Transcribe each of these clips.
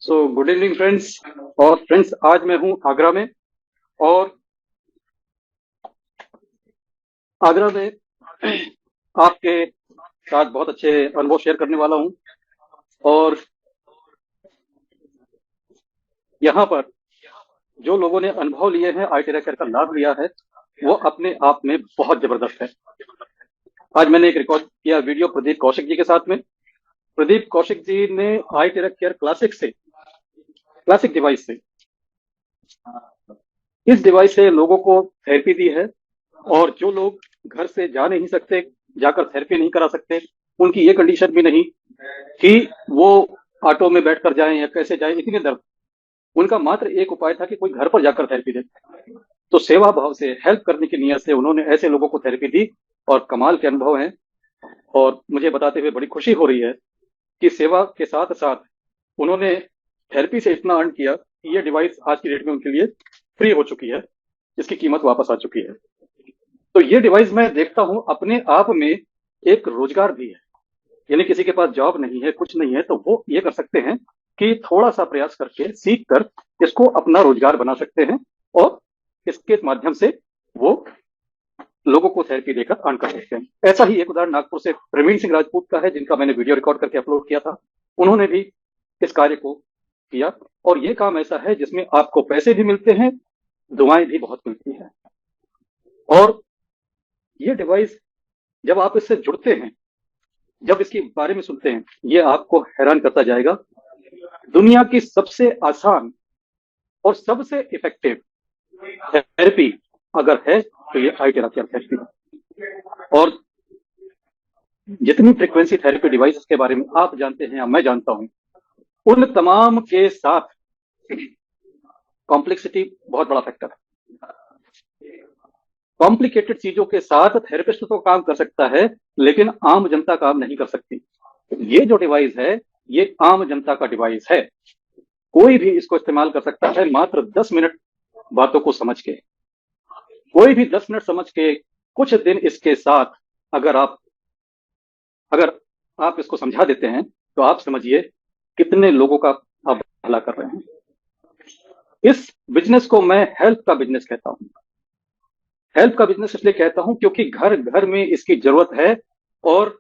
Good evening friends. और friends, आज मैं हूं आगरा में। और आगरा में आपके साथ बहुत अच्छे अनुभव शेयर करने वाला हूं। और यहाँ पर जो लोगों ने अनुभव लिए हैं, आई टी का लाभ लिया है, वो अपने आप में बहुत जबरदस्त है। आज मैंने एक रिकॉर्ड किया वीडियो प्रदीप कौशिक जी के साथ में। प्रदीप कौशिक जी ने आई केयर क्लासिक डिवाइस से इस डिवाइस से लोगों को थेरेपी दी है। और जो लोग घर से जा नहीं सकते, जाकर थेरेपी नहीं करा सकते, उनकी ये कंडीशन भी नहीं कि वो ऑटो में बैठकर जाएं या कैसे जाएं, इतनी दर्द। उनका मात्र एक उपाय था कि कोई घर पर जाकर थेरेपी दे। तो सेवा भाव से, हेल्प करने की नीयत से उन्होंने ऐसे लोगों को थेरेपी दी और कमाल के अनुभव हैं। और मुझे बताते हुए बड़ी खुशी हो रही है कि सेवा के साथ साथ उन्होंने थेरेपी से इतना अर्न किया कि ये डिवाइस आज की डेट में उनके लिए फ्री हो चुकी है, इसकी कीमत वापस आ चुकी है। तो ये डिवाइस मैं देखता हूं अपने आप में एक रोजगार भी है। यानी किसी के पास जॉब नहीं है, कुछ नहीं है, तो वो ये कर सकते हैं कि थोड़ा सा प्रयास करके सीख कर इसको अपना रोजगार बना सकते हैं। और इसके माध्यम से वो लोगों को थेरेपी देकर अर्न कर सकते हैं। ऐसा ही एक उदाहरण नागपुर से प्रवीण सिंह राजपूत का है, जिनका मैंने वीडियो रिकॉर्ड करके अपलोड किया था। उन्होंने भी इस कार्य को किया। और ये काम ऐसा है जिसमें आपको पैसे भी मिलते हैं, दुआएं भी बहुत मिलती हैं। और ये डिवाइस, जब आप इससे जुड़ते हैं, जब इसके बारे में सुनते हैं, ये आपको हैरान करता जाएगा। दुनिया की सबसे आसान और सबसे इफेक्टिव थेरेपी अगर है तो ये आई थेरेपी है। और जितनी फ्रीक्वेंसी थेरेपी डिवाइस के बारे में आप जानते हैं या मैं जानता हूं, उन तमाम के साथ कॉम्प्लेक्सिटी बहुत बड़ा फैक्टर है। कॉम्प्लिकेटेड चीजों के साथ थेरेपिस्ट तो काम कर सकता है, लेकिन आम जनता काम नहीं कर सकती। ये जो डिवाइस है, ये आम जनता का डिवाइस है। कोई भी इसको इस्तेमाल कर सकता है, मात्र 10 मिनट बातों को समझ के। कोई भी 10 मिनट समझ के कुछ दिन इसके साथ अगर आप अगर आप इसको समझा देते हैं, तो आप समझिए कितने लोगों का आप भला कर रहे हैं। इस बिजनेस को मैं हेल्थ का बिजनेस कहता हूं। हेल्थ का बिजनेस इसलिए कहता हूं क्योंकि घर घर में इसकी जरूरत है। और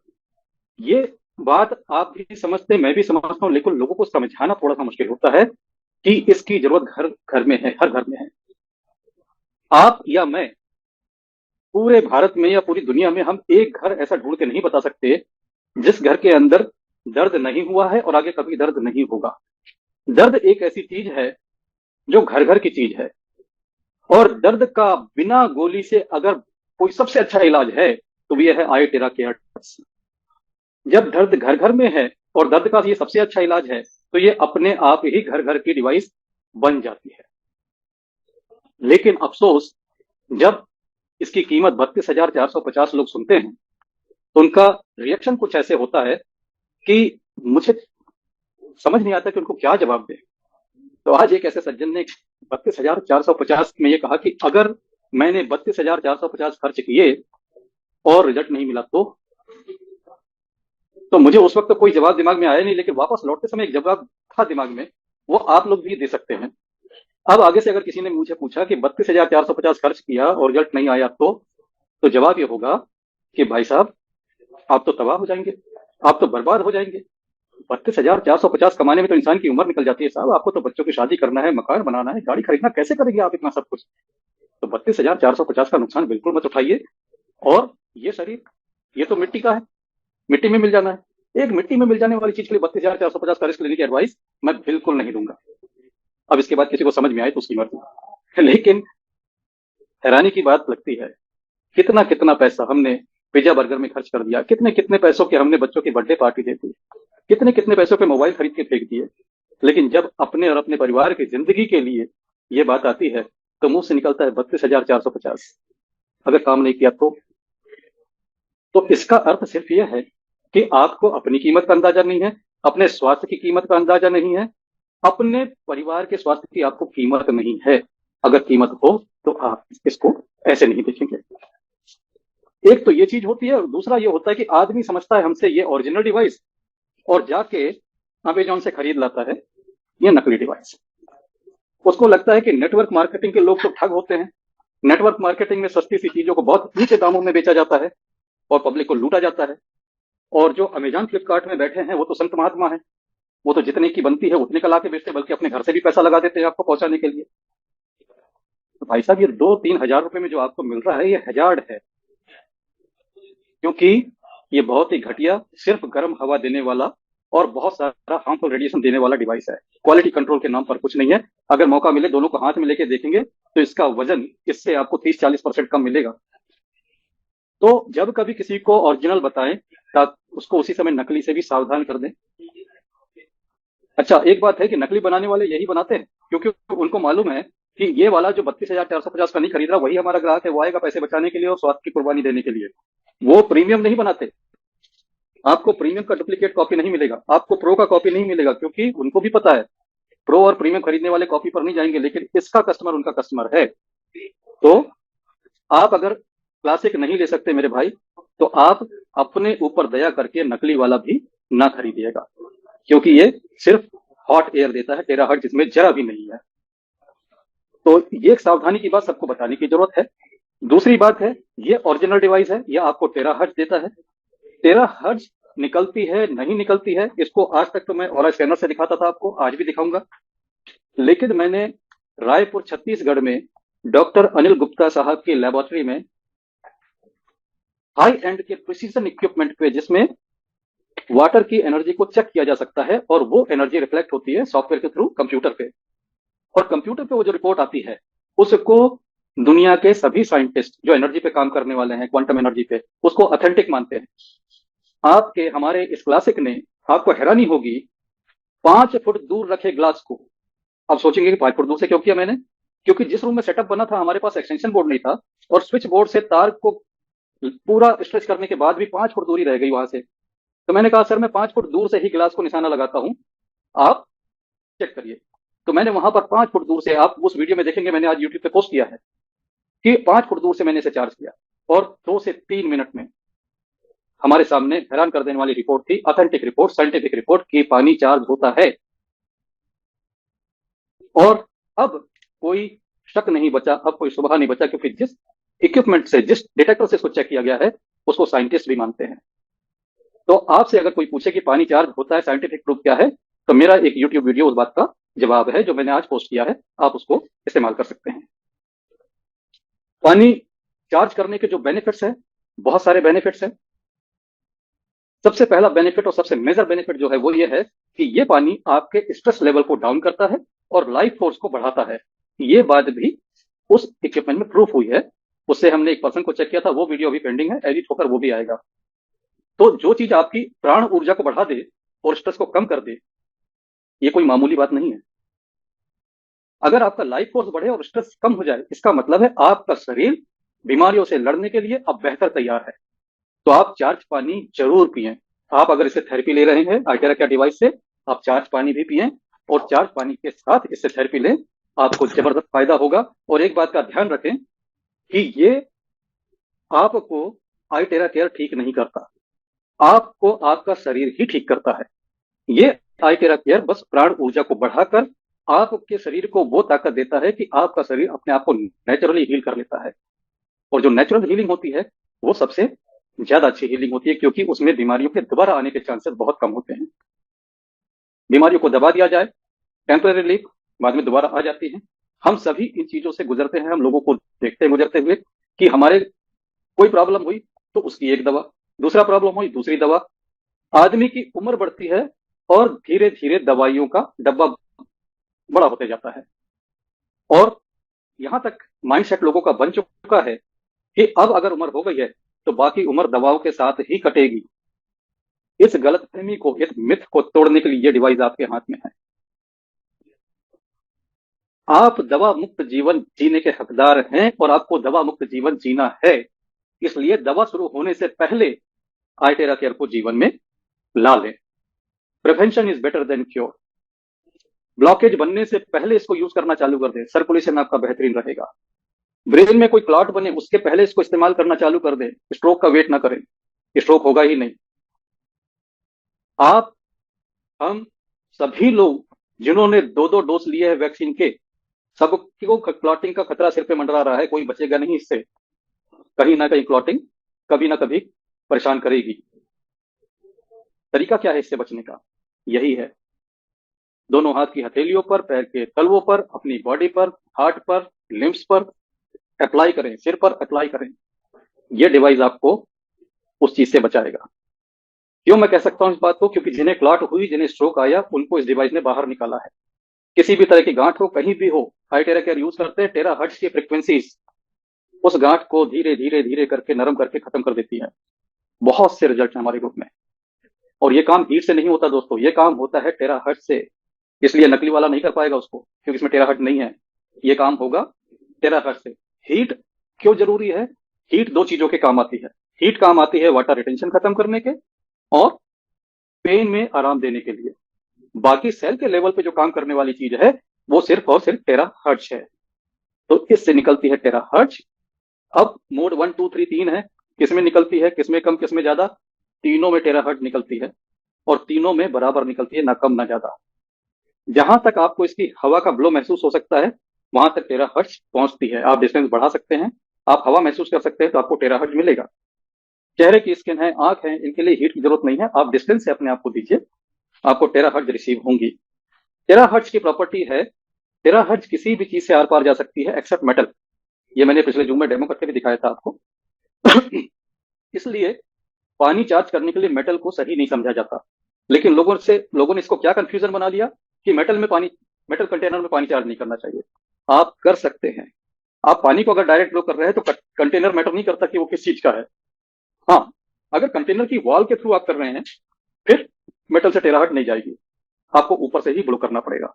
ये बात आप भी समझते, मैं भी समझता हूं, लेकिन लोगों को समझाना थोड़ा सा मुश्किल होता है कि इसकी जरूरत घर घर में है, हर घर में है। आप या मैं पूरे भारत में या पूरी दुनिया में हम एक घर ऐसा ढूंढ के नहीं बता सकते जिस घर के अंदर दर्द नहीं हुआ है और आगे कभी दर्द नहीं होगा। दर्द एक ऐसी चीज है जो घर घर की चीज है। और दर्द का बिना गोली से अगर कोई सबसे अच्छा इलाज है तो यह है आई केयर। जब दर्द घर घर में है और दर्द का ये सबसे अच्छा इलाज है, तो ये अपने आप ही घर घर की डिवाइस बन जाती है। लेकिन अफसोस, जब इसकी कीमत 32,450 लोग सुनते हैं, तो उनका रिएक्शन कुछ ऐसे होता है कि मुझे समझ नहीं आता कि उनको क्या जवाब दे। तो आज एक ऐसे सज्जन ने 32,450 में ये कहा कि अगर मैंने 32,450 खर्च किए और रिजल्ट नहीं मिला तो मुझे उस वक्त तो कोई जवाब दिमाग में आया नहीं, लेकिन वापस लौटते समय एक जवाब था दिमाग में, वो आप लोग भी दे सकते हैं। अब आगे से अगर किसी ने मुझे पूछा कि 32,450 खर्च किया और रिजल्ट नहीं आया तो जवाब ये होगा कि भाई साहब, आप तो तबाह हो जाएंगे, आप तो बर्बाद हो जाएंगे। 32,450 कमाने में तो इंसान की उम्र निकल जाती है साहब। आपको तो बच्चों की शादी करना है, मकान बनाना है, गाड़ी खरीदना, कैसे करेंगे आप इतना सब कुछ? तो 32,450 का नुकसान बिल्कुल मत उठाइए। और ये शरीर, ये तो मिट्टी का है, मिट्टी में मिल जाना है। एक मिट्टी में मिल जाने वाली चीज के लिए 32,450 का रिस्क लेने की एडवाइस मैं बिल्कुल नहीं दूंगा। अब इसके बाद किसी को समझ में आए तो उसकी मर्जी। लेकिन हैरानी की बात लगती है, कितना कितना पैसा हमने पिज्जा बर्गर में खर्च कर दिया, कितने कितने पैसों के हमने बच्चों की बर्थडे पार्टी दे दी, कितने कितने पैसों पे मोबाइल खरीद के फेंक दिए। लेकिन जब अपने और अपने परिवार की जिंदगी के लिए ये बात आती है, तो मुंह से निकलता है 32,450। अगर काम नहीं किया तो इसका अर्थ सिर्फ यह है कि आपको अपनी कीमत का अंदाजा नहीं है, अपने स्वास्थ्य की कीमत का अंदाजा नहीं है, अपने परिवार के स्वास्थ्य की आपको कीमत नहीं है। अगर कीमत हो तो आप इसको ऐसे नहीं देखेंगे। एक तो ये चीज होती है, और दूसरा ये होता है कि आदमी समझता है हमसे ये ओरिजिनल डिवाइस और जाके अमेजॉन से खरीद लाता है। ये नकली डिवाइस। उसको लगता है कि नेटवर्क मार्केटिंग के लोग तो ठग होते हैं, नेटवर्क मार्केटिंग में सस्ती सी चीजों को बहुत नीचे दामों में बेचा जाता है और पब्लिक को लूटा जाता है। और जो अमेजॉन फ्लिपकार्ट में बैठे हैं वो तो संत महात्मा है, वो तो जितने की बनती है उतने का ला के बेचते हैं, बल्कि अपने घर से भी पैसा लगा देते हैं आपको पहुंचाने के लिए। तो भाई साहब, ये 2-3 हजार रुपए में जो आपको मिल रहा है ये हजार्ड है, क्योंकि ये बहुत ही घटिया, सिर्फ गर्म हवा देने वाला और बहुत सारा हार्मफुल रेडिएशन देने वाला डिवाइस है। क्वालिटी कंट्रोल के नाम पर कुछ नहीं है। अगर मौका मिले दोनों को हाथ में लेके देखेंगे तो इसका वजन इससे आपको 30-40% कम मिलेगा। तो जब कभी किसी को ओरिजिनल बताएं उसको उसी समय नकली से भी सावधान कर दें। अच्छा, एक बात है कि नकली बनाने वाले यही बनाते हैं क्योंकि उनको मालूम है कि ये वाला जो 32,450 का नहीं खरीद रहा वही हमारा ग्राहक है, वो आएगा पैसे बचाने के लिए और स्वाद की कुर्बानी देने के लिए। वो प्रीमियम नहीं बनाते। आपको प्रीमियम का डुप्लीकेट कॉपी नहीं मिलेगा, आपको प्रो का कॉपी नहीं मिलेगा, क्योंकि उनको भी पता है प्रो और प्रीमियम खरीदने वाले कॉपी पर नहीं जाएंगे, लेकिन इसका कस्टमर उनका कस्टमर है। तो आप अगर क्लासिक नहीं ले सकते मेरे भाई, तो आप अपने ऊपर दया करके नकली वाला भी ना खरीदिएगा, क्योंकि ये सिर्फ हॉट एयर देता है, टेराहर्ट्ज इसमें जरा भी नहीं है। तो ये एक सावधानी की बात सबको बताने की जरूरत है। दूसरी बात है, ये ओरिजिनल डिवाइस है, ये आपको टेराहर्ट्ज देता है। टेराहर्ट्ज निकलती है नहीं निकलती है, इसको आज तक तो मैं ऑरा स्कैनर से दिखाता था आपको, आज भी दिखाऊंगा। लेकिन मैंने रायपुर छत्तीसगढ़ में डॉक्टर अनिल गुप्ता साहब की लेबोरेटरी में हाई एंड के प्रिसीजन इक्विपमेंट पे, जिसमें वाटर की एनर्जी को चेक किया जा सकता है और वो एनर्जी रिफ्लेक्ट होती है सॉफ्टवेयर के थ्रू कंप्यूटर पे, और कंप्यूटर पे वो जो रिपोर्ट आती है उसको दुनिया के सभी साइंटिस्ट जो एनर्जी पे काम करने वाले हैं, क्वांटम एनर्जी पे, उसको ऑथेंटिक मानते हैं। आपके हमारे इस क्लासिक ने, आपको हैरानी होगी, 5 फुट दूर रखे ग्लास को, आप सोचेंगे कि 5 फुट दूर से क्यों किया मैंने, क्योंकि जिस रूम में सेटअप बना था हमारे पास एक्सटेंशन बोर्ड नहीं था और स्विच बोर्ड से तार को पूरा स्ट्रेच करने के बाद भी 5 फुट दूरी रह गई वहां से। तो मैंने कहा सर मैं 5 फुट दूर से ही ग्लास को निशाना लगाता हूं, आप चेक करिए। तो मैंने वहां पर 5 फुट दूर से, आप उस वीडियो में देखेंगे मैंने आज यूट्यूब पे पोस्ट किया है, कि 5 फुट दूर से मैंने इसे चार्ज किया और 2 से 3 मिनट में हमारे सामने हैरान कर देने वाली रिपोर्ट थी, ऑथेंटिक रिपोर्ट, साइंटिफिक रिपोर्ट कि पानी चार्ज होता है। और अब कोई शक नहीं बचा, अब कोई शुबहा नहीं बचा, क्योंकि जिस इक्विपमेंट से, जिस डिटेक्टर से इसको चेक किया गया है उसको साइंटिस्ट भी मानते हैं। तो आपसे अगर कोई पूछे कि पानी चार्ज होता है, साइंटिफिक प्रूफ क्या है, तो मेरा एक यूट्यूब वीडियो उस बात का जवाब है जो मैंने आज पोस्ट किया है, आप उसको इस्तेमाल कर सकते हैं। पानी चार्ज करने के जो बेनिफिट्स है, बहुत सारे बेनिफिट्स हैं। सबसे पहला बेनिफिट और सबसे मेजर बेनिफिट जो है वो ये है कि ये पानी आपके स्ट्रेस लेवल को डाउन करता है और लाइफ फोर्स को बढ़ाता है। ये बात भी उस इक्विपमेंट में प्रूफ हुई है। उससे हमने एक पर्सन को चेक किया था, वो वीडियो अभी पेंडिंग है, एडिट होकर वो भी आएगा। तो जो चीज आपकी प्राण ऊर्जा को बढ़ा दे और स्ट्रेस को कम कर दे, ये कोई मामूली बात नहीं है। अगर आपका लाइफ फोर्स बढ़े और स्ट्रेस कम हो जाए, इसका मतलब है आपका शरीर बीमारियों से लड़ने के लिए अब बेहतर तैयार है। तो आप चार्ज पानी जरूर पिएं। आप अगर इससे थेरेपी ले रहे हैं आइटेरा क्या डिवाइस से, आप चार्ज पानी भी पिएं और चार्ज पानी के साथ इससे थेरेपी लें, आपको जबरदस्त फायदा होगा। और एक बात का ध्यान रखें कि ये आपको आइटेरा केयर ठीक नहीं करता, आपको आपका शरीर ही ठीक करता है। ये आइटेरा केयर बस प्राण ऊर्जा को बढ़ाकर आपके शरीर को वो ताकत देता है कि आपका शरीर अपने आप को नेचुरली हील कर लेता है। और जो नेचुरल हीलिंग होती है वो सबसे ज्यादा अच्छी हीलिंग होती है, क्योंकि उसमें बीमारियों के दोबारा आने के चांसेस बहुत कम होते हैं। बीमारियों को दबा दिया जाए, टेम्पररी रिलीफ, बाद में दोबारा आ जाती है। हम सभी इन चीजों से गुजरते हैं, हम लोगों को देखते हैं गुजरते हुए कि हमारे कोई प्रॉब्लम हुई तो उसकी एक दवा, दूसरा प्रॉब्लम हुई दूसरी दवा। आदमी की उम्र बढ़ती है और धीरे धीरे दवाइयों का डब्बा बड़ा होते जाता है। और यहां तक माइंडसेट लोगों का बन चुका है कि अब अगर उम्र हो गई है तो बाकी उम्र दवाओं के साथ ही कटेगी। इस गलतफहमी को, इस मिथ को तोड़ने के लिए ये डिवाइस आपके हाथ में है। आप दवा मुक्त जीवन जीने के हकदार हैं और आपको दवा मुक्त जीवन जीना है। इसलिए दवा शुरू होने से पहले आइटेरा केयर को जीवन में ला लें। Prevention is better than cure. Blockage बनने से पहले इसको यूज करना चालू कर दें, सर्कुलेशन आपका बेहतरीन रहेगा। ब्रेन में कोई क्लॉट बने उसके पहले इसको इस्तेमाल करना चालू कर दें, स्ट्रोक का वेट ना करें, स्ट्रोक होगा ही नहीं। आप, हम सभी लोग जिन्होंने 2-2 डोज लिए हैं वैक्सीन के, सबको क्लॉटिंग का खतरा सिर पे मंडरा रहा है, कोई बचेगा नहीं इससे। कहीं ना कहीं क्लॉटिंग कभी ना कभी परेशान करेगी। तरीका क्या है इससे बचने का? यही है, दोनों हाथ की हथेलियों पर, पैर के तलवों पर, अपनी बॉडी पर, हार्ट पर, लिम्स पर अप्लाई करें, सिर पर अप्लाई करें। ये डिवाइस आपको उस चीज से बचाएगा। क्यों मैं कह सकता हूं इस बात को? क्योंकि जिन्हें क्लॉट हुई, जिन्हें स्ट्रोक आया, उनको इस डिवाइस ने बाहर निकाला है। किसी भी तरह की गांठ हो, कहीं भी हो, हाई टेरा केयर यूज करते हैं, टेरा हर्ट्ज की फ्रिक्वेंसीज उस गांठ को धीरे धीरे धीरे करके नरम करके खत्म कर देती है। बहुत से रिजल्ट हैं हमारे ग्रुप में। और ये काम हीट से नहीं होता दोस्तों, ये काम होता है टेरा हर्ट्ज से। इसलिए नकली वाला नहीं कर पाएगा उसको, क्योंकि इसमें टेरा हर्ट्ज नहीं है। ये काम होगा टेरा हर्ट्ज से। हीट क्यों जरूरी है? हीट दो चीजों के काम आती है। हीट काम आती है वाटर रिटेंशन खत्म करने के और पेन में आराम देने के लिए। बाकी सेल के लेवल पे जो काम करने वाली चीज है वो सिर्फ और सिर्फ टेरा हर्ट्ज है। तो इससे निकलती है टेरा हर्ट्ज। अब मोड 1 2 3 तीन है, किसमें निकलती है, किसमें कम किसमें ज्यादा? तीनों में टेरा हर्ट्ज निकलती है और तीनों में बराबर निकलती है, ना कम ना ज्यादा। जहां तक आपको इसकी हवा का ब्लो महसूस हो सकता है वहां तक टेरा हर्ट्ज पहुंचती है। आप डिस्टेंस बढ़ा सकते हैं, आप हवा महसूस कर सकते हैं तो आपको टेरा हर्ट्ज मिलेगा। चेहरे की स्किन है, आंख है, इनके लिए हीट की जरूरत नहीं है, आप डिस्टेंस से अपने आप को दीजिए, आपको टेरा हर्ट्ज रिसीव होंगी। टेरा हर्ट्ज की प्रॉपर्टी है, टेरा हर्ट्ज किसी भी चीज से आर पार जा सकती है एक्सेप्ट मेटल। ये मैंने पिछले जूम में डेमो करके भी दिखाया था आपको। इसलिए पानी चार्ज करने के लिए मेटल को सही नहीं समझा जाता। लेकिन लोगों ने इसको क्या कंफ्यूजन बना दिया कि मेटल कंटेनर में पानी चार्ज नहीं करना चाहिए। आप कर सकते हैं। आप पानी को अगर डायरेक्ट फ्लो कर रहे हैं तो कंटेनर मैटर नहीं करता कि वो किस चीज का है। हाँ, अगर कंटेनर की वॉल के थ्रू आप कर रहे हैं फिर मेटल से टेराहट नहीं जाएगी, आपको ऊपर से ही ब्लो करना पड़ेगा।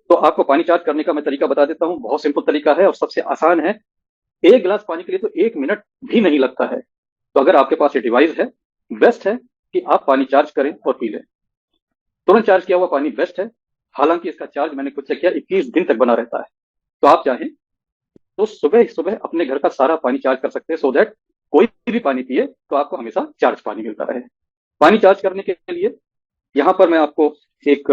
तो आपको पानी चार्ज करने का मैं तरीका बता देता हूं, बहुत सिंपल तरीका है और सबसे आसान है। एक गिलास पानी के लिए तो 1 मिनट भी नहीं लगता है। तो अगर आपके पास ये डिवाइस है, बेस्ट है कि आप पानी चार्ज करें और पी लें। तुरंत चार्ज किया हुआ पानी बेस्ट है। हालांकि इसका चार्ज मैंने खुद चेक किया 21 दिन तक बना रहता है। तो आप चाहें तो सुबह सुबह अपने घर का सारा पानी चार्ज कर सकते हैं, सो दैट कोई भी पानी पिए तो आपको हमेशा चार्ज पानी मिलता रहे। पानी चार्ज करने के लिए यहां पर मैं आपको एक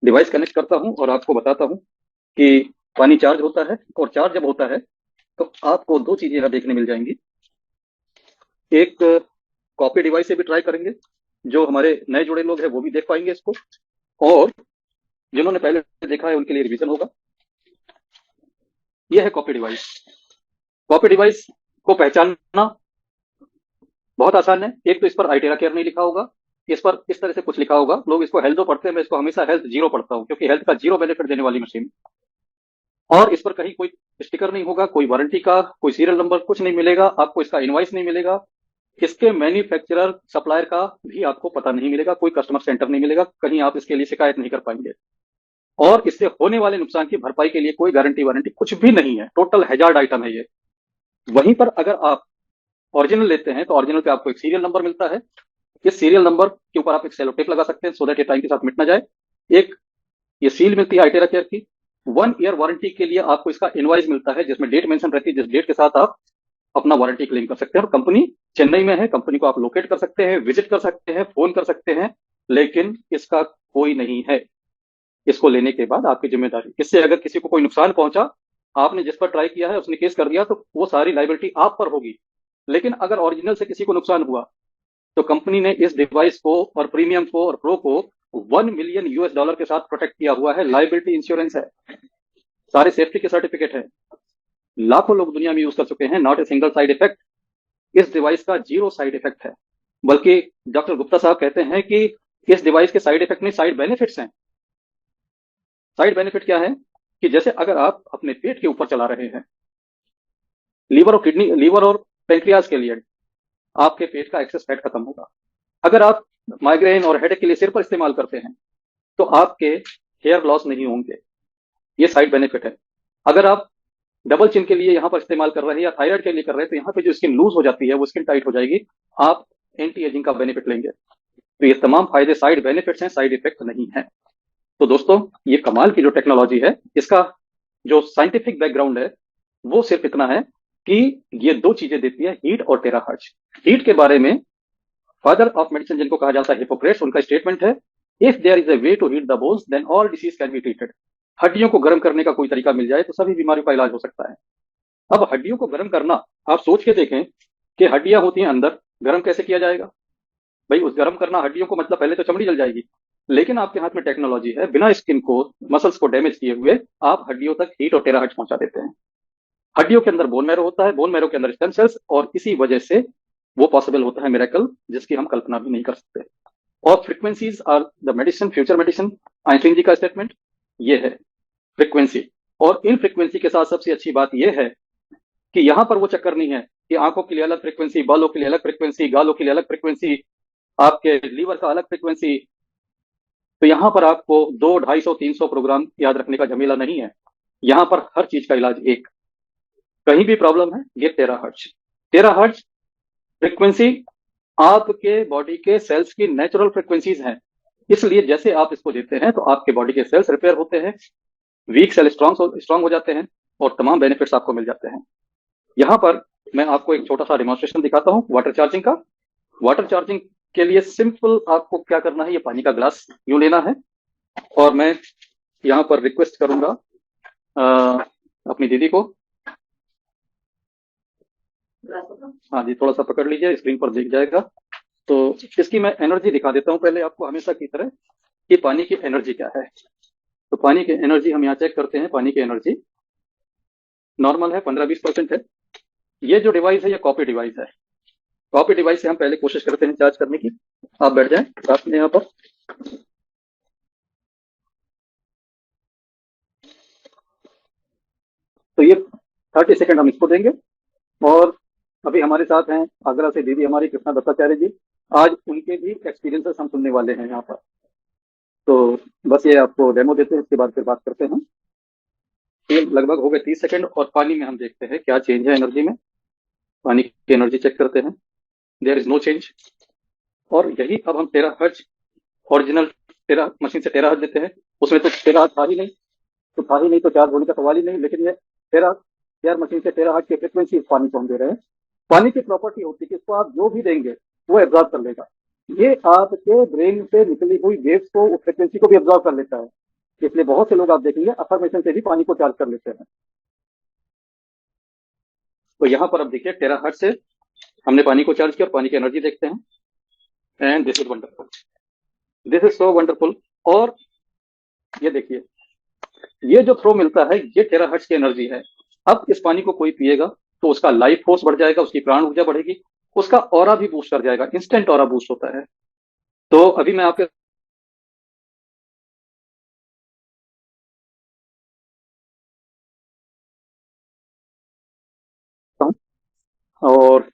डिवाइस कनेक्ट करता हूं और आपको बताता हूं कि पानी चार्ज होता है। और चार्ज जब होता है तो आपको दो चीजें यहां देखने मिल जाएंगी। एक कॉपी डिवाइस से भी ट्राई करेंगे, जो हमारे नए जुड़े लोग हैं वो भी देख पाएंगे इसको, और जिन्होंने पहले देखा है उनके लिए रिवीजन होगा। यह है कॉपी डिवाइस। कॉपी डिवाइस को पहचानना बहुत आसान है। एक तो इस पर आईटेरा केयर नहीं लिखा होगा, इस पर इस तरह से कुछ लिखा होगा। लोग इसको हेल्थो पढ़ते हैं, मैं इसको हमेशा हेल्थ जीरो पढ़ता हूं, क्योंकि हेल्थ का जीरो बेनिफिट देने वाली मशीन। और इस पर कहीं कोई स्टिकर नहीं होगा, कोई वारंटी का कोई सीरियल नंबर कुछ नहीं मिलेगा आपको, इसका इनवाइस नहीं मिलेगा, इसके मैन्युफैक्चरर सप्लायर का भी आपको पता नहीं मिलेगा, कोई कस्टमर सेंटर नहीं मिलेगा, कहीं आप इसके लिए शिकायत नहीं कर पाएंगे। और इससे होने वाले नुकसान की भरपाई के लिए कोई गारंटी वारंटी कुछ भी नहीं है। टोटल हैजार्ड आइटम है ये। वहीं पर अगर आप ओरिजिनल लेते हैं तो ओरिजिनल पे आपको एक सीरियल नंबर मिलता है। इस सीरियल नंबर के ऊपर आप एक सेलो टेप लगा सकते हैं सो दैट ये टाइम के साथ मिट ना जाए। एक ये सील मिलती है आइटेरा केयर की। 1 ईयर वारंटी के लिए आपको इसका इनवाइस मिलता है जिसमें डेट मेंशन रहती है, जिस डेट के साथ आप अपना वारंटी क्लेम कर सकते हैं। और कंपनी चेन्नई में है, कंपनी को आप लोकेट कर सकते हैं, विजिट कर सकते हैं, फोन कर सकते हैं, लेकिन इसका कोई नहीं है। इसको लेने के बाद आपकी जिम्मेदारी। इससे अगर किसी को कोई नुकसान पहुंचा, आपने जिस पर ट्राई किया है उसने केस कर दिया, तो वो सारी लाइबिलिटी आप पर होगी। लेकिन अगर ओरिजिनल से किसी को नुकसान हुआ तो कंपनी ने इस डिवाइस को और प्रीमियम को और प्रो को $1 मिलियन के साथ प्रोटेक्ट किया हुआ है। लाइबिलिटी इंश्योरेंस है, सारे सेफ्टी के सर्टिफिकेट है, लाखों लोग दुनिया में यूज कर चुके हैं, not a single side effect. इस डिवाइस का जीरो साइड इफेक्ट है। बल्कि डॉक्टर गुप्ता साहब कहते हैं कि इस डिवाइस के साइड इफेक्ट नहीं, साइड बेनिफिट्स हैं। साइड बेनिफिट क्या है कि जैसे अगर आप अपने पेट के ऊपर चला रहे हैं, लीवर और पेंक्रियाज के लिए आपके पेट का एक्सेस फैट खत्म होगा। अगर आप माइग्रेन और हेडेक के लिए सिर पर इस्तेमाल करते हैं तो आपके हेयर लॉस नहीं होंगे। ये साइड बेनिफिट है। अगर आप डबल चिन के लिए यहां पर इस्तेमाल कर रहे हैं या थायराइड के लिए कर रहे हैं तो यहाँ पे जो स्किन लूज हो जाती है वो स्किन टाइट हो जाएगी, आप एंटी एजिंग का बेनिफिट लेंगे। तो ये तमाम फायदे साइड बेनिफिट्स हैं, साइड इफेक्ट नहीं है। तो दोस्तों, ये कमाल की जो टेक्नोलॉजी है, इसका जो साइंटिफिक बैकग्राउंड है वो सिर्फ इतना है कि ये दो चीजें देती है, हीट और टेराहर्ट्ज। हीट के बारे में फादर ऑफ मेडिसिन जिनको कहा जाता है हिपोक्रेट्स, उनका स्टेटमेंट है if there is a way to heat the bones then all disease can be treated. हड्डियों को गर्म करने का कोई तरीका मिल जाए तो सभी बीमारियों का इलाज हो सकता है। अब हड्डियों को गर्म करना, आप सोच के देखें कि हड्डियां होती हैं अंदर, गर्म कैसे किया जाएगा? भाई उस गर्म करना हड्डियों को मतलब पहले तो चमड़ी जल जाएगी, लेकिन आपके हाथ में टेक्नोलॉजी है, बिना स्किन को मसल्स को डैमेज किए हुए आप हड्डियों तक हीट और टेराहर्ट्ज पहुंचा देते हैं। हड्डियों के अंदर बोन मैरो होता है, बोन मैरो के अंदर स्टेम सेल्स, और इसी वजह से वो पॉसिबल होता है मिरेकल जिसकी हम कल्पना भी नहीं कर सकते। और frequencies are the medicine, future medicine, Einstein ji का स्टेटमेंट ये है, फ्रीक्वेंसी। और इन फ्रीक्वेंसी के साथ सबसे अच्छी बात यह है कि यहां पर वो चक्कर नहीं है कि आंखों के लिए अलग फ्रीक्वेंसी, बालों के लिए अलग फ्रीक्वेंसी, गालों के लिए अलग फ्रीक्वेंसी, आपके लीवर का अलग फ्रीक्वेंसी। तो यहां पर आपको 200, 250, 300 प्रोग्राम याद रखने का झमेला नहीं है। यहां पर हर चीज का इलाज एक, कहीं भी प्रॉब्लम है ये टेराहर्ट्ज। टेराहर्ट्ज फ्रीक्वेंसी आपके बॉडी के सेल्स की नेचुरल फ्रीक्वेंसीज हैं, इसलिए जैसे आप इसको देते हैं तो आपके बॉडी के सेल्स रिपेयर होते हैं, वीक सेल स्ट्रांग हो जाते हैं, और तमाम बेनिफिट्स आपको मिल जाते हैं। यहां पर मैं आपको एक छोटा सा डेमोन्स्ट्रेशन दिखाता हूं वाटर चार्जिंग का। वाटर चार्जिंग के लिए सिंपल आपको क्या करना है, ये पानी का ग्लास यूं लेना है, और मैं यहाँ पर रिक्वेस्ट करूंगा अपनी दीदी को, हाँ जी थोड़ा सा पकड़ लीजिए, स्क्रीन पर दिख जाएगा। तो इसकी मैं एनर्जी दिखा देता हूँ पहले आपको हमेशा की तरह कि पानी की एनर्जी क्या है। तो पानी की एनर्जी हम यहाँ चेक करते हैं, पानी की एनर्जी नॉर्मल है, 15-20% है। ये जो डिवाइस है ये कॉपी डिवाइस है। कॉपी डिवाइस से हम पहले कोशिश करते हैं चार्ज करने की। आप बैठ जाएं साथ में यहाँ पर। तो ये 30 सेकंड हम इसको देंगे, और अभी हमारे साथ हैं आगरा से दीदी हमारी कृष्णा दत्ताचार्य जी। आज उनके भी एक्सपीरियंसेस हम सुनने वाले हैं यहाँ पर। तो बस ये आपको डेमो देते हैं, इसके बाद फिर बात करते हैं। ये लगभग हो गए 30 सेकंड, और पानी में हम देखते हैं क्या चेंज है एनर्जी में। पानी की एनर्जी चेक करते हैं, देयर इज नो चेंज। और यही अब हम टेराहर्ट्ज ओरिजिनल टेरा मशीन से टेराहर्ट्ज देते हैं, उसमें तो टेराहर्ट्ज था ही नहीं, तो था ही नहीं तो चार्ज होने का सवाल ही नहीं। लेकिन ये टेरा टेर मशीन से टेराहर्ट्ज की फ्रिक्वेंसी पानी को हम दे रहे हैं। पानी की प्रॉपर्टी होती है कि इसको आप जो भी देंगे वो एब्जॉर्ब कर लेगा। ये आपके ब्रेन से निकली हुई वेव्स को, उस फ्रिक्वेंसी को भी एब्जॉर्ब कर लेता है। इसलिए बहुत से लोग आप देखेंगे अफर्मेशन से भी पानी को चार्ज कर लेते हैं। तो यहाँ पर अब देखिए टेराहर्ट्ज से हमने पानी को चार्ज किया, पानी की एनर्जी देखते हैं, and this is wonderful, this is so wonderful. और ये देखिए ये जो थ्रो मिलता है ये टेराहर्ट्ज की एनर्जी है। अब इस पानी को कोई पिएगा तो उसका लाइफ फोर्स बढ़ जाएगा, उसकी प्राण ऊर्जा बढ़ेगी, उसका ऑरा भी बूस्ट कर जाएगा, इंस्टेंट ऑरा बूस्ट होता है। तो अभी मैं आपके और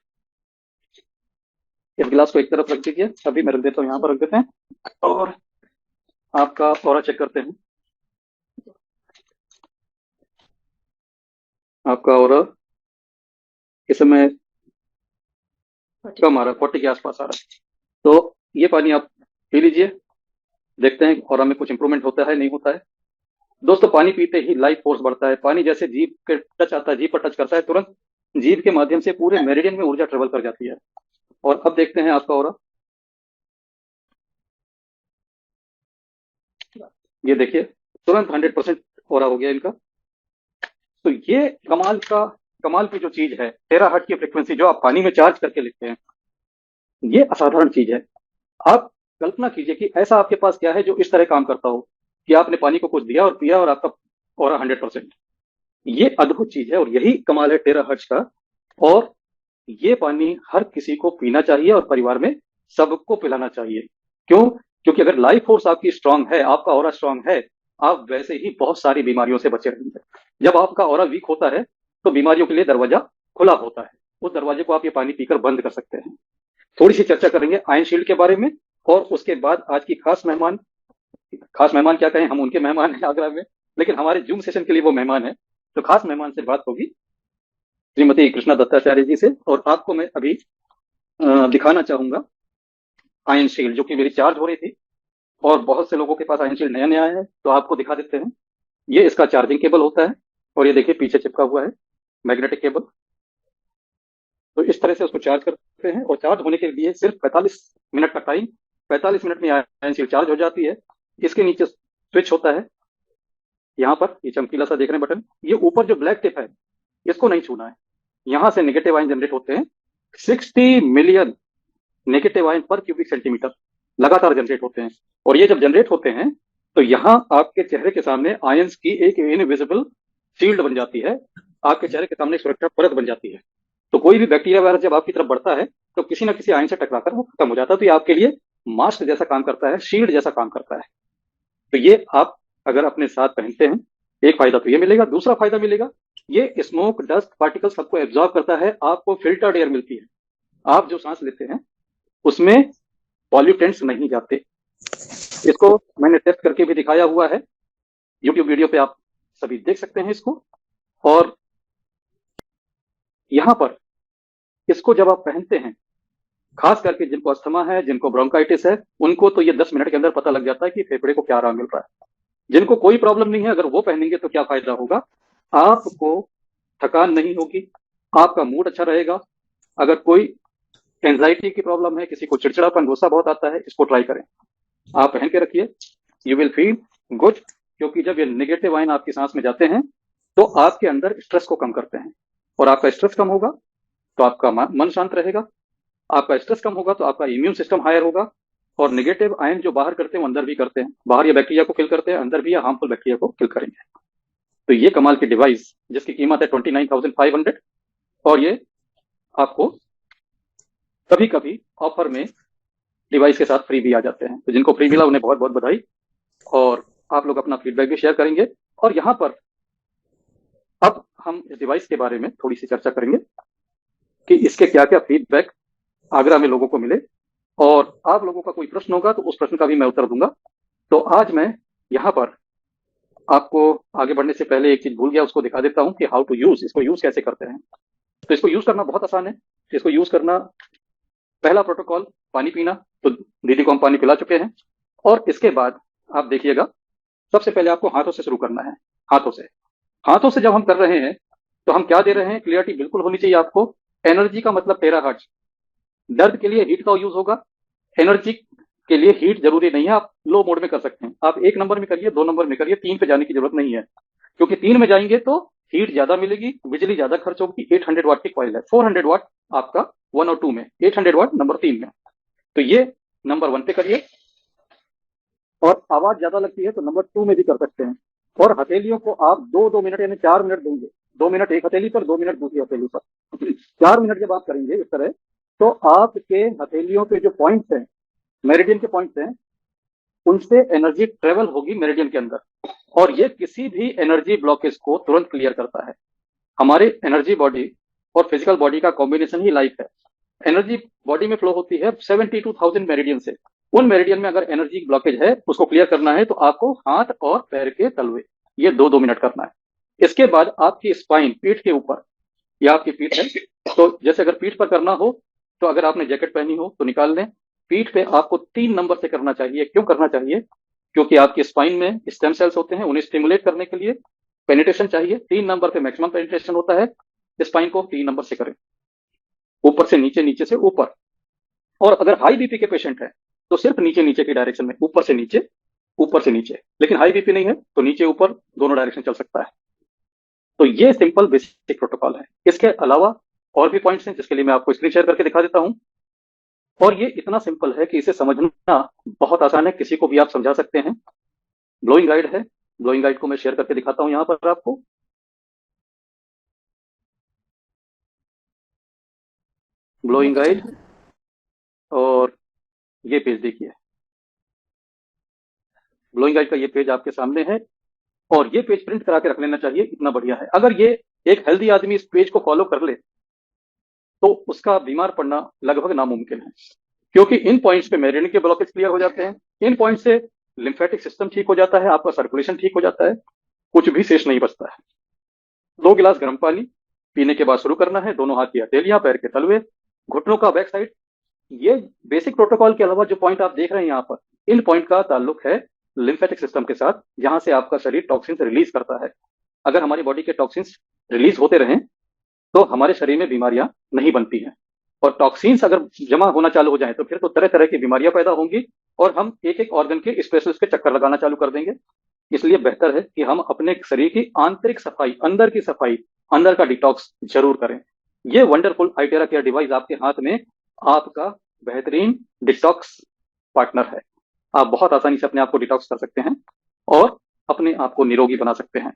इस गिलास को एक तरफ रख दीजिए, अभी मैं रख देता हूँ, यहाँ पर रख देते हैं, और आपका ऑरा चेक करते हैं। आपका ऑरा इस समय कम आ रहा है, 40 के आसपास आ रहा है। तो ये पानी आप पी लीजिए, देखते हैं ऑरा में कुछ इंप्रूवमेंट होता है नहीं होता है। दोस्तों पानी पीते ही लाइफ फोर्स बढ़ता है। पानी जैसे जीभ के टच आता है, जीभ पर टच करता है, तुरंत जीभ के माध्यम से पूरे मेरिडियन में ऊर्जा ट्रेवल कर जाती है। और अब देखते हैं आपका ऑरा, ये देखिए तुरंत 100% ऑरा हो गया इनका। तो ये कमाल की जो चीज है टेराहर्ट्ज की फ्रिक्वेंसी जो आप पानी में चार्ज करके लेते हैं, ये असाधारण चीज है। आप कल्पना कीजिए कि ऐसा आपके पास क्या है जो इस तरह काम करता हो कि आपने पानी को कुछ दिया और पिया और आपका ऑरा 100%। ये अद्भुत चीज है और यही कमाल है टेराहर्ट्ज का। और ये पानी हर किसी को पीना चाहिए और परिवार में सबको पिलाना चाहिए। क्यों? क्योंकि अगर लाइफ फोर्स आपकी स्ट्रांग है, आपका ऑरा स्ट्रांग है, आप वैसे ही बहुत सारी बीमारियों से बचे रहेंगे। जब आपका ऑरा वीक होता है तो बीमारियों के लिए दरवाजा खुला होता है, उस दरवाजे को आप ये पानी पीकर बंद कर सकते हैं। थोड़ी सी चर्चा करेंगे आयन शील्ड के बारे में, और उसके बाद आज की खास मेहमान क्या कहें, हम उनके मेहमान हैं आगरा में, लेकिन हमारे जूम सेशन के लिए वो मेहमान है। तो खास मेहमान से बात होगी श्रीमती कृष्णा दत्ताचार्य जी से। और आपको मैं अभी दिखाना चाहूंगा आयन शील्ड जो कि मेरी चार्ज हो रही थी, और बहुत से लोगों के पास आयन शील्ड नया नया है, तो आपको दिखा देते हैं। ये इसका चार्जिंग केबल होता है, और ये देखिए पीछे चिपका हुआ है मैग्नेटिक केबल। तो इस तरह से उसको चार्ज करते हैं, और चार्ज होने के लिए सिर्फ 45 मिनट का टाइम 45 मिनट में आयन शीट चार्ज हो जाती है। इसके नीचे स्विच होता है, यहाँ पर ये चमकीला सा देख रहे हैं बटन, ये ऊपर जो ब्लैक टिप है इसको नहीं छूना है। यहां से नेगेटिव आयन जनरेट होते हैं, 60 मिलियन नेगेटिव आयन पर क्यूबिक सेंटीमीटर लगातार जनरेट होते हैं। और ये जब जनरेट होते हैं तो यहाँ आपके चेहरे के सामने आयंस की एक इनविजिबल शील्ड बन जाती है, आपके चेहरे के सामने सुरक्षा परत बन जाती है। तो कोई भी बैक्टीरिया वायरस जब आपकी तरफ बढ़ता है तो किसी ना किसी आयन से टकराकर वो खत्म हो जाता है। तो ये आपके लिए मास्क जैसा काम करता है, शील्ड जैसा काम करता है। तो ये आप अगर अपने साथ पहनते हैं, एक फायदा तो ये मिलेगा। दूसरा फायदा मिलेगा, ये स्मोक डस्ट पार्टिकल सबको एब्जॉर्ब करता है, आपको फिल्टर्ड एयर मिलती है। आप जो सांस लेते हैं उसमें पॉल्यूटेंट्स नहीं जाते। इसको मैंने टेस्ट करके भी दिखाया हुआ है, यूट्यूब वीडियो पे आप सभी देख सकते हैं इसको। और यहां पर इसको जब आप पहनते हैं, खास करके जिनको अस्थमा है, जिनको ब्रोंकाइटिस है, उनको तो ये 10 मिनट के अंदर पता लग जाता है कि फेफड़े को क्या आराम मिल रहा है। जिनको कोई प्रॉब्लम नहीं है, अगर वो पहनेंगे तो क्या फायदा होगा, आपको थकान नहीं होगी, आपका मूड अच्छा रहेगा। अगर कोई एंजाइटी की प्रॉब्लम है, किसी को चिड़चिड़ापन, गुस्सा बहुत आता है, इसको ट्राई करें, आप पहन के रखिए, यू विल फील गुड। क्योंकि जब ये नेगेटिव आयन आपकी सांस में जाते हैं तो आपके अंदर स्ट्रेस को कम करते हैं, और आपका स्ट्रेस कम होगा तो आपका मन शांत रहेगा, आपका स्ट्रेस कम होगा तो आपका इम्यून सिस्टम हायर होगा। और नेगेटिव आयन जो बाहर करते हैं वो अंदर भी करते हैं, बाहर ये बैक्टीरिया को किल करते हैं, अंदर भी ये हार्मफुल बैक्टीरिया को किल करेंगे। तो ये कमाल की डिवाइस जिसकी कीमत है 29,500, और ये आपको कभी कभी ऑफर में डिवाइस के साथ फ्री भी आ जाते हैं। तो जिनको फ्री मिला उन्हें बहुत बहुत बधाई, और आप लोग अपना फीडबैक भी शेयर करेंगे। और यहाँ पर अब हम इस डिवाइस के बारे में थोड़ी सी चर्चा करेंगे कि इसके क्या क्या फीडबैक आगरा में लोगों को मिले, और आप लोगों का कोई प्रश्न होगा तो उस प्रश्न का भी मैं उत्तर दूंगा। तो आज मैं यहाँ पर आपको आगे बढ़ने से पहले एक चीज भूल गया, उसको दिखा देता हूँ कि हाउ टू यूज, इसको यूज कैसे करते हैं। तो इसको यूज करना बहुत आसान है। इसको यूज करना, पहला प्रोटोकॉल पानी पीना, तो दीदी को हम पानी पिला चुके हैं। और इसके बाद आप देखिएगा, सबसे पहले आपको हाथों से शुरू करना है। हाथों से जब हम कर रहे हैं तो हम क्या दे रहे हैं, क्लियरिटी बिल्कुल होनी चाहिए आपको। एनर्जी का मतलब टेराहर्ट्ज, दर्द के लिए हीट का यूज होगा, एनर्जी के लिए हीट जरूरी नहीं है, आप लो मोड में कर सकते हैं। आप 1 नंबर में करिए, 2 नंबर में करिए, 3 पे जाने की जरूरत नहीं है, क्योंकि 3 में जाएंगे तो हीट ज्यादा मिलेगी, बिजली ज्यादा खर्च होगी। 800 वाट की कॉइल है, 400 वाट आपका 1 और 2 में, 800 वाट नंबर 3 में। तो ये नंबर 1 पे करिए, और आवाज ज्यादा लगती है तो नंबर 2 में भी कर सकते हैं। और हथेलियों को आप 2-2 मिनट यानी 4 मिनट देंगे, 2 मिनट एक हथेली पर, 2 मिनट दूसरी हथेली पर। 4 मिनट जब आप करेंगे इस तरह, तो आपके हथेलियों के जो पॉइंट्स हैं, मेरिडियन के पॉइंट्स हैं, उनसे एनर्जी ट्रेवल होगी मेरिडियन के अंदर, और ये किसी भी एनर्जी ब्लॉकेज को तुरंत क्लियर करता है। हमारे एनर्जी बॉडी और फिजिकल बॉडी का कॉम्बिनेशन ही लाइफ है। एनर्जी बॉडी में फ्लो होती है 72,000 मेरिडियन से। उन मेरिडियन में अगर एनर्जी ब्लॉकेज है, उसको क्लियर करना है, तो आपको हाथ और पैर के तलवे ये 2-2 मिनट करना है। इसके बाद आपकी स्पाइन, पीठ के ऊपर, या आपकी पीठ है, तो जैसे अगर पीठ पर करना हो तो अगर आपने जैकेट पहनी हो तो निकाल लें। पीठ पे आपको 3 नंबर से करना चाहिए। क्यों करना चाहिए? क्योंकि आपकी स्पाइन में स्टेम सेल्स होते हैं, उन्हें स्टिमुलेट करने के लिए पेनिट्रेशन चाहिए। 3 नंबर पे मैक्सिमम पेनिट्रेशन होता है। स्पाइन को 3 नंबर से करें, ऊपर से नीचे, नीचे से ऊपर। और अगर हाई बीपी के पेशेंट है तो सिर्फ नीचे नीचे की डायरेक्शन में, ऊपर से नीचे, ऊपर से नीचे। लेकिन हाई बीपी नहीं है तो नीचे ऊपर दोनों डायरेक्शन चल सकता है। तो ये सिंपल बेसिक प्रोटोकॉल है। इसके अलावा और भी पॉइंट्स हैं जिसके लिए मैं आपको स्क्रीन शेयर करके दिखा देता हूं। और ये इतना सिंपल है कि इसे समझना बहुत आसान है, किसी को भी आप समझा सकते हैं। ब्लोइंग गाइड है, ब्लोइंग गाइड को मैं शेयर करके दिखाता हूं यहां पर आपको। ब्लोइंग गाइड, और ये पेज देखिए, ब्लोइंग गाइड का ये पेज आपके सामने है, और ये पेज प्रिंट करा के रख लेना चाहिए, इतना बढ़िया है। अगर ये एक हेल्दी आदमी इस पेज को फॉलो कर ले तो उसका बीमार पड़ना लगभग नामुमकिन है, क्योंकि इन पॉइंट्स पे मेरिडियन के ब्लॉकेज क्लियर हो जाते हैं। इन पॉइंट से लिम्फेटिक सिस्टम ठीक हो जाता है, आपका सर्कुलेशन ठीक हो जाता है, कुछ भी शेष नहीं बचता है। 2 गिलास गर्म पानी पीने के बाद शुरू करना है। दोनों हाथ की हथेलियां, पैर के तलवे, घुटनों का बैक साइड। ये बेसिक प्रोटोकॉल के अलावा जो पॉइंट आप देख रहे हैं यहाँ पर, इन पॉइंट का ताल्लुक है लिम्फेटिक सिस्टम के साथ, जहां से आपका शरीर टॉक्सिन रिलीज करता है। अगर हमारी बॉडी के टॉक्सिन्स रिलीज होते रहें तो हमारे शरीर में बीमारियां नहीं बनती हैं। और टॉक्सिन्स अगर जमा होना चालू हो जाए तो फिर तो तरह तरह की बीमारियां पैदा होंगी और हम एक एक ऑर्गन के स्पेशलिस्ट के चक्कर लगाना चालू कर देंगे। इसलिए बेहतर है कि हम अपने शरीर की आंतरिक सफाई, अंदर की सफाई, अंदर का डिटॉक्स जरूर करें। ये वंडरफुल आइटेरा केयर डिवाइस आपके हाथ में आपका बेहतरीन डिटॉक्स पार्टनर है। आप बहुत आसानी से अपने आप को डिटॉक्स कर सकते हैं और अपने आप को निरोगी बना सकते हैं।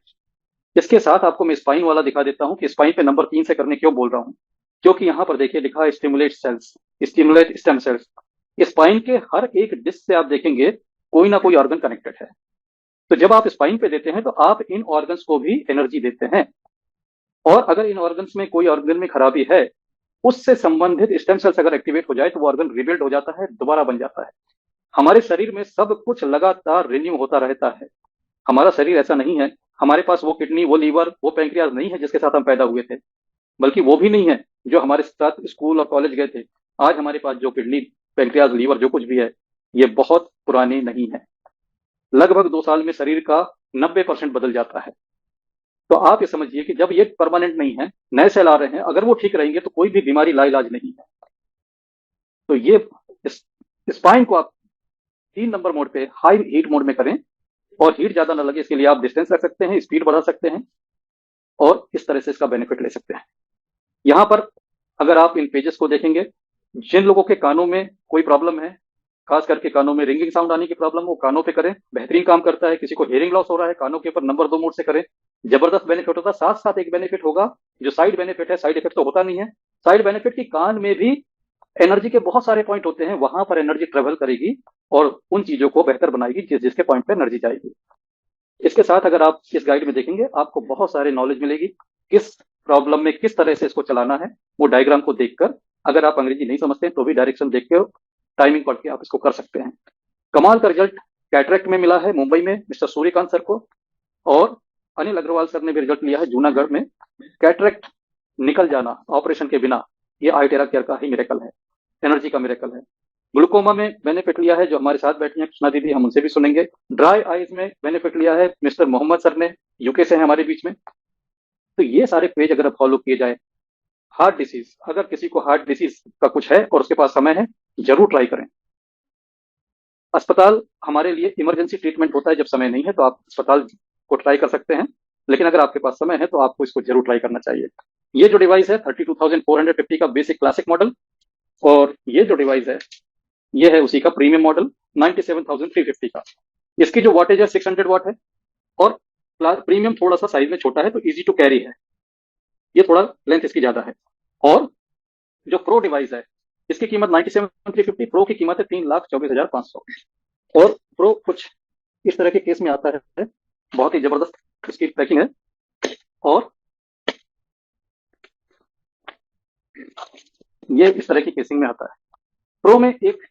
इसके साथ आपको मैं स्पाइन वाला दिखा देता हूं कि स्पाइन पे नंबर 3 से करने क्यों बोल रहा हूं। क्योंकि यहां पर देखिए लिखा है stimulate cells, stimulate stem cells. Spine के हर एक डिस्क से आप देखेंगे कोई ना कोई ऑर्गन कनेक्टेड है। तो जब आप स्पाइन पे देते हैं तो आप इन ऑर्गन्स को भी एनर्जी देते हैं और अगर इन ऑर्गन्स में कोई ऑर्गन में खराबी है, उससे संबंधित स्टेम सेल्स अगर एक्टिवेट हो जाए तो वो ऑर्गन रिबिल्ड हो जाता है, दोबारा बन जाता है। हमारे शरीर में सब कुछ लगातार रिन्यू होता रहता है। हमारा शरीर ऐसा नहीं है, हमारे पास वो किडनी, वो लीवर, वो पैंक्रियाज नहीं है जिसके साथ हम पैदा हुए थे, बल्कि वो भी नहीं है जो हमारे साथ स्कूल और कॉलेज गए थे। आज हमारे पास जो किडनी, पैंक्रियाज, लीवर जो कुछ भी है, ये बहुत पुराने नहीं है। लगभग 2 साल में शरीर का 90% बदल जाता है। तो आप ये समझिए कि जब ये परमानेंट नहीं है, नए सेल आ रहे हैं, अगर वो ठीक रहेंगे तो कोई भी बीमारी लाइलाज नहीं है। तो ये स्पाइन को आप 3 नंबर मोड पे हाई हीट मोड में करें और हीट ज्यादा ना लगे इसके लिए आप डिस्टेंस रख सकते हैं, स्पीड बढ़ा सकते हैं और इस तरह से इसका बेनिफिट ले सकते हैं। यहाँ पर अगर आप इन पेजेस को देखेंगे, जिन लोगों के कानों में कोई प्रॉब्लम है, खास करके कानों में रिंगिंग साउंड आने की प्रॉब्लम, वो कानों पे करें, बेहतरीन काम करता है। किसी को हियरिंग लॉस हो रहा है, कानों के ऊपर नंबर 2 मोड से करें, जबरदस्त बेनिफिट होता है। साथ साथ एक बेनिफिट होगा जो साइड बेनिफिट है, साइड इफेक्ट तो होता नहीं है। साइड बेनिफिट की कान में भी एनर्जी के बहुत सारे पॉइंट होते हैं, वहां पर एनर्जी ट्रेवल करेगी और उन चीजों को बेहतर बनाएगी जिसके पॉइंट पे एनर्जी जाएगी। इसके साथ अगर आप इस गाइड में देखेंगे आपको बहुत सारे नॉलेज मिलेगी, किस प्रॉब्लम में किस तरह से इसको चलाना है। वो डायग्राम को देखकर, अगर आप अंग्रेजी नहीं समझते तो भी डायरेक्शन देख के, टाइमिंग पढ़ के आप इसको कर सकते हैं। कमाल का रिजल्ट कैटरेक्ट में मिला है मुंबई में मिस्टर सूर्यकांत सर को, और अनिल अग्रवाल सर ने भी रिजल्ट लिया है जूनागढ़ में। कैटरेक्ट निकल जाना ऑपरेशन के बिना, ये आइटेरा केयर का ही मिरेकल है, एनर्जी का मिरेकल है। ग्लूकोमा में बेनिफिट लिया है जो हमारे साथ बैठी हैं कृष्णा दीदी, हम उनसे भी सुनेंगे। ड्राई आईज में बेनिफिट लिया है मिस्टर मोहम्मद सर ने, यूके से है हमारे बीच में। तो ये सारे पेज अगर फॉलो किए जाए, हार्ट डिसीज, अगर किसी को हार्ट डिसीज का कुछ है और उसके पास समय है, जरूर ट्राई करें। अस्पताल हमारे लिए इमरजेंसी ट्रीटमेंट होता है, जब समय नहीं है तो आप अस्पताल को ट्राई कर सकते हैं, लेकिन अगर आपके पास समय है तो आपको इसको जरूर ट्राई करना चाहिए। ये जो डिवाइस है 32,450 का बेसिक क्लासिक मॉडल, और ये जो डिवाइस है ये है उसी का प्रीमियम मॉडल 97,350 का। इसकी जो वाटेज है 600 वाट है और प्रीमियम थोड़ा सा साइज में छोटा है तो इजी टू कैरी है, ये थोड़ा लेंथ इसकी ज्यादा है। और जो प्रो डिवाइस है इसकी कीमत 97,350, प्रो की कीमत है 3,24,500। और प्रो कुछ इस तरह के केस में आता है, बहुत ही जबरदस्त इसकी पैकिंग है। और ये इस तरह की केसिंग में आता है। प्रो में एक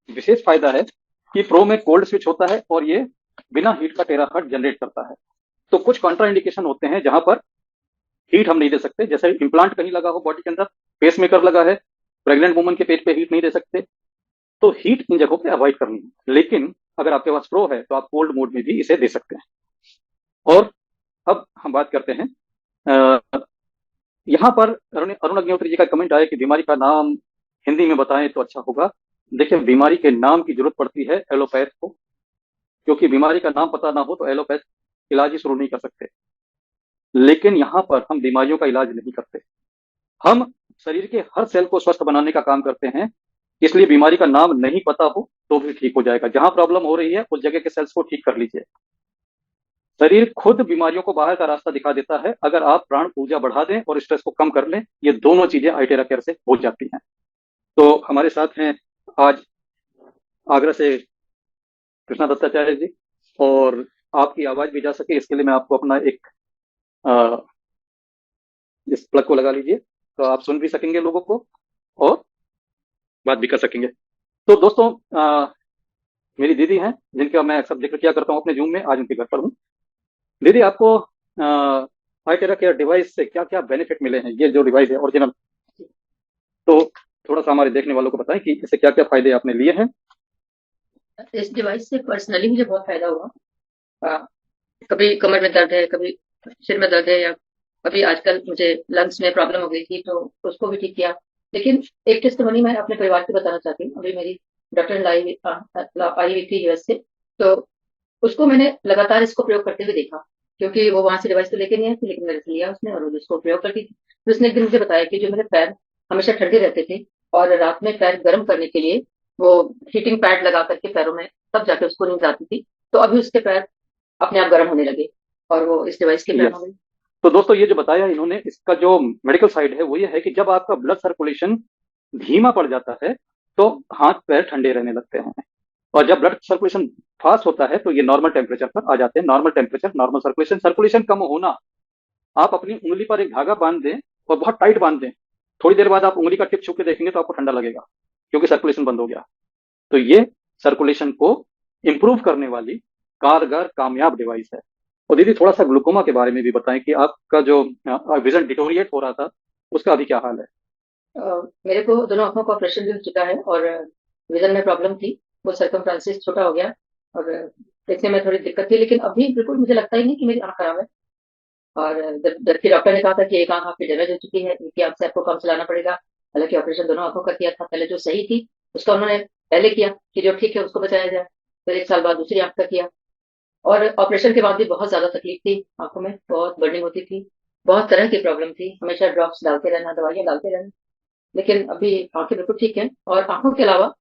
विशेष फायदा है कि प्रो में कोल्ड स्विच होता है और ये बिना हीट का टेराहर्ट्ज जनरेट करता है। तो कुछ कॉन्ट्रा इंडिकेशन होते हैं जहां पर हीट हम नहीं दे सकते, जैसे इम्प्लांट कहीं लगा हो बॉडी के अंदर, पेस मेकर लगा है, प्रेग्नेंट वुमन के पेट पे हीट नहीं दे सकते, तो हीट इन जगहों पे अवॉइड करनी है। लेकिन अगर आपके पास प्रो है तो आप कोल्ड मोड में भी इसे दे सकते हैं। और अब हम बात करते हैं, यहाँ पर अरुण अग्निहोत्री जी का कमेंट आया कि बीमारी का नाम हिंदी में बताएं तो अच्छा होगा। देखिए, बीमारी के नाम की जरूरत पड़ती है एलोपैथ को, क्योंकि बीमारी का नाम पता ना हो तो एलोपैथ इलाज ही शुरू नहीं कर सकते। लेकिन यहाँ पर हम बीमारियों का इलाज नहीं करते, हम शरीर के हर सेल को स्वस्थ बनाने का काम करते हैं। इसलिए बीमारी का नाम नहीं पता हो तो भी ठीक हो जाएगा। जहां प्रॉब्लम हो रही है उस जगह के सेल्स को ठीक कर लीजिए। शरीर खुद बीमारियों को बाहर का रास्ता दिखा देता है, अगर आप प्राण ऊर्जा बढ़ा दें और स्ट्रेस को कम कर लें, ये दोनों चीजें आइटेरा केयर से हो जाती हैं। तो हमारे साथ हैं आज आगरा से कृष्णा दत्ताचार्य जी, और आपकी आवाज भी जा सके इसके लिए मैं आपको अपना एक अ, इस प्लग को लगा लीजिए, तो आप सुन भी सकेंगे लोगों को और बात भी कर सकेंगे। तो दोस्तों, मेरी दीदी हैं जिनका मैं अक्सर जिक्र किया करता हूँ अपने जूम में, आज उनके घर पर हूँ। दीदी, आपको आइटेरा केयर डिवाइस से क्या क्या बेनिफिट मिले हैं? ये जो डिवाइस है ओरिजिनल, तो थोड़ा सा हमारे देखने वालों को बताएं कि इससे क्या क्या फायदे आपने लिए हैं। इस डिवाइस से पर्सनली मुझे बहुत फायदा हुआ। कभी कमर में दर्द है, कभी सिर में दर्द है, या अभी आजकल मुझे लंग्स में प्रॉब्लम हो गई थी तो उसको भी ठीक किया। लेकिन एक टेस्टिमनी मैं अपने परिवार की बताना चाहती हूँ। अभी मेरी डॉटर आई हुई थी यूएस से, तो उसको मैंने लगातार इसको प्रयोग करते हुए देखा, क्योंकि वो वहां से डिवाइस तो लेके नहीं आई थी, लेकिन मेरे से लिया उसने और वो इसको प्रयोग करती थी। फिर उसने एक दिन मुझे बताया कि जो मेरे पैर हमेशा ठंडे रहते थे और रात में पैर गर्म करने के लिए वो हीटिंग पैड लगा करके पैरों में, तब जाके उसको नींद आती थी। तो अभी उसके पैर अपने आप गर्म होने लगे और वो इस डिवाइस के फैन हो यस। गई। तो दोस्तों ये जो बताया इन्होंने, इसका जो मेडिकल साइड है वो ये है कि जब आपका ब्लड सर्कुलेशन धीमा पड़ जाता है तो हाथ पैर ठंडे रहने लगते हैं, और जब ब्लड सर्कुलेशन फास्ट होता है तो ये नॉर्मल टेम्परेचर पर आ जाते हैं। Normal temperature, normal circulation, circulation कम होना, आप अपनी उंगली पर एक धागा बांध दें और बहुत टाइट बांध दें, थोड़ी देर बाद आप उंगली का टिप छू के देखेंगे तो आपको ठंडा लगेगा, क्योंकि सर्कुलेशन बंद हो गया। तो ये सर्कुलेशन को इंप्रूव करने वाली कारगर कामयाब डिवाइस है। और दीदी थोड़ा सा ग्लूकोमा के बारे में भी बताएं कि आपका जो विजन डिटोरिएट हो रहा था उसका अभी क्या हाल है। मेरे को दोनों आंखों का ऑपरेशन भी हो चुका है और विजन में प्रॉब्लम थी, वो सर्कमफ्रेंसिस छोटा हो गया और देखने में थोड़ी दिक्कत थी, लेकिन अभी बिल्कुल मुझे लगता ही नहीं कि मेरी आंख खराब है। और जबकि डॉक्टर ने कहा था कि एक आंख आपकी डैमेज हो चुकी है, एक आंख से आपको कम चलाना पड़ेगा। हालांकि ऑपरेशन दोनों आंखों का किया था, पहले जो सही थी उसका उन्होंने पहले किया कि जो ठीक है उसको बचाया जाए, फिर 1 साल बाद दूसरी आंख का किया। और ऑपरेशन के बाद भी बहुत ज्यादा तकलीफ थी, आंखों में बहुत बर्निंग होती थी, बहुत तरह की प्रॉब्लम थी, हमेशा ड्रॉप्स डालते रहना, दवाइयां डालते रहना। लेकिन अभी आंखें बिल्कुल ठीक है। और आंखों के अलावा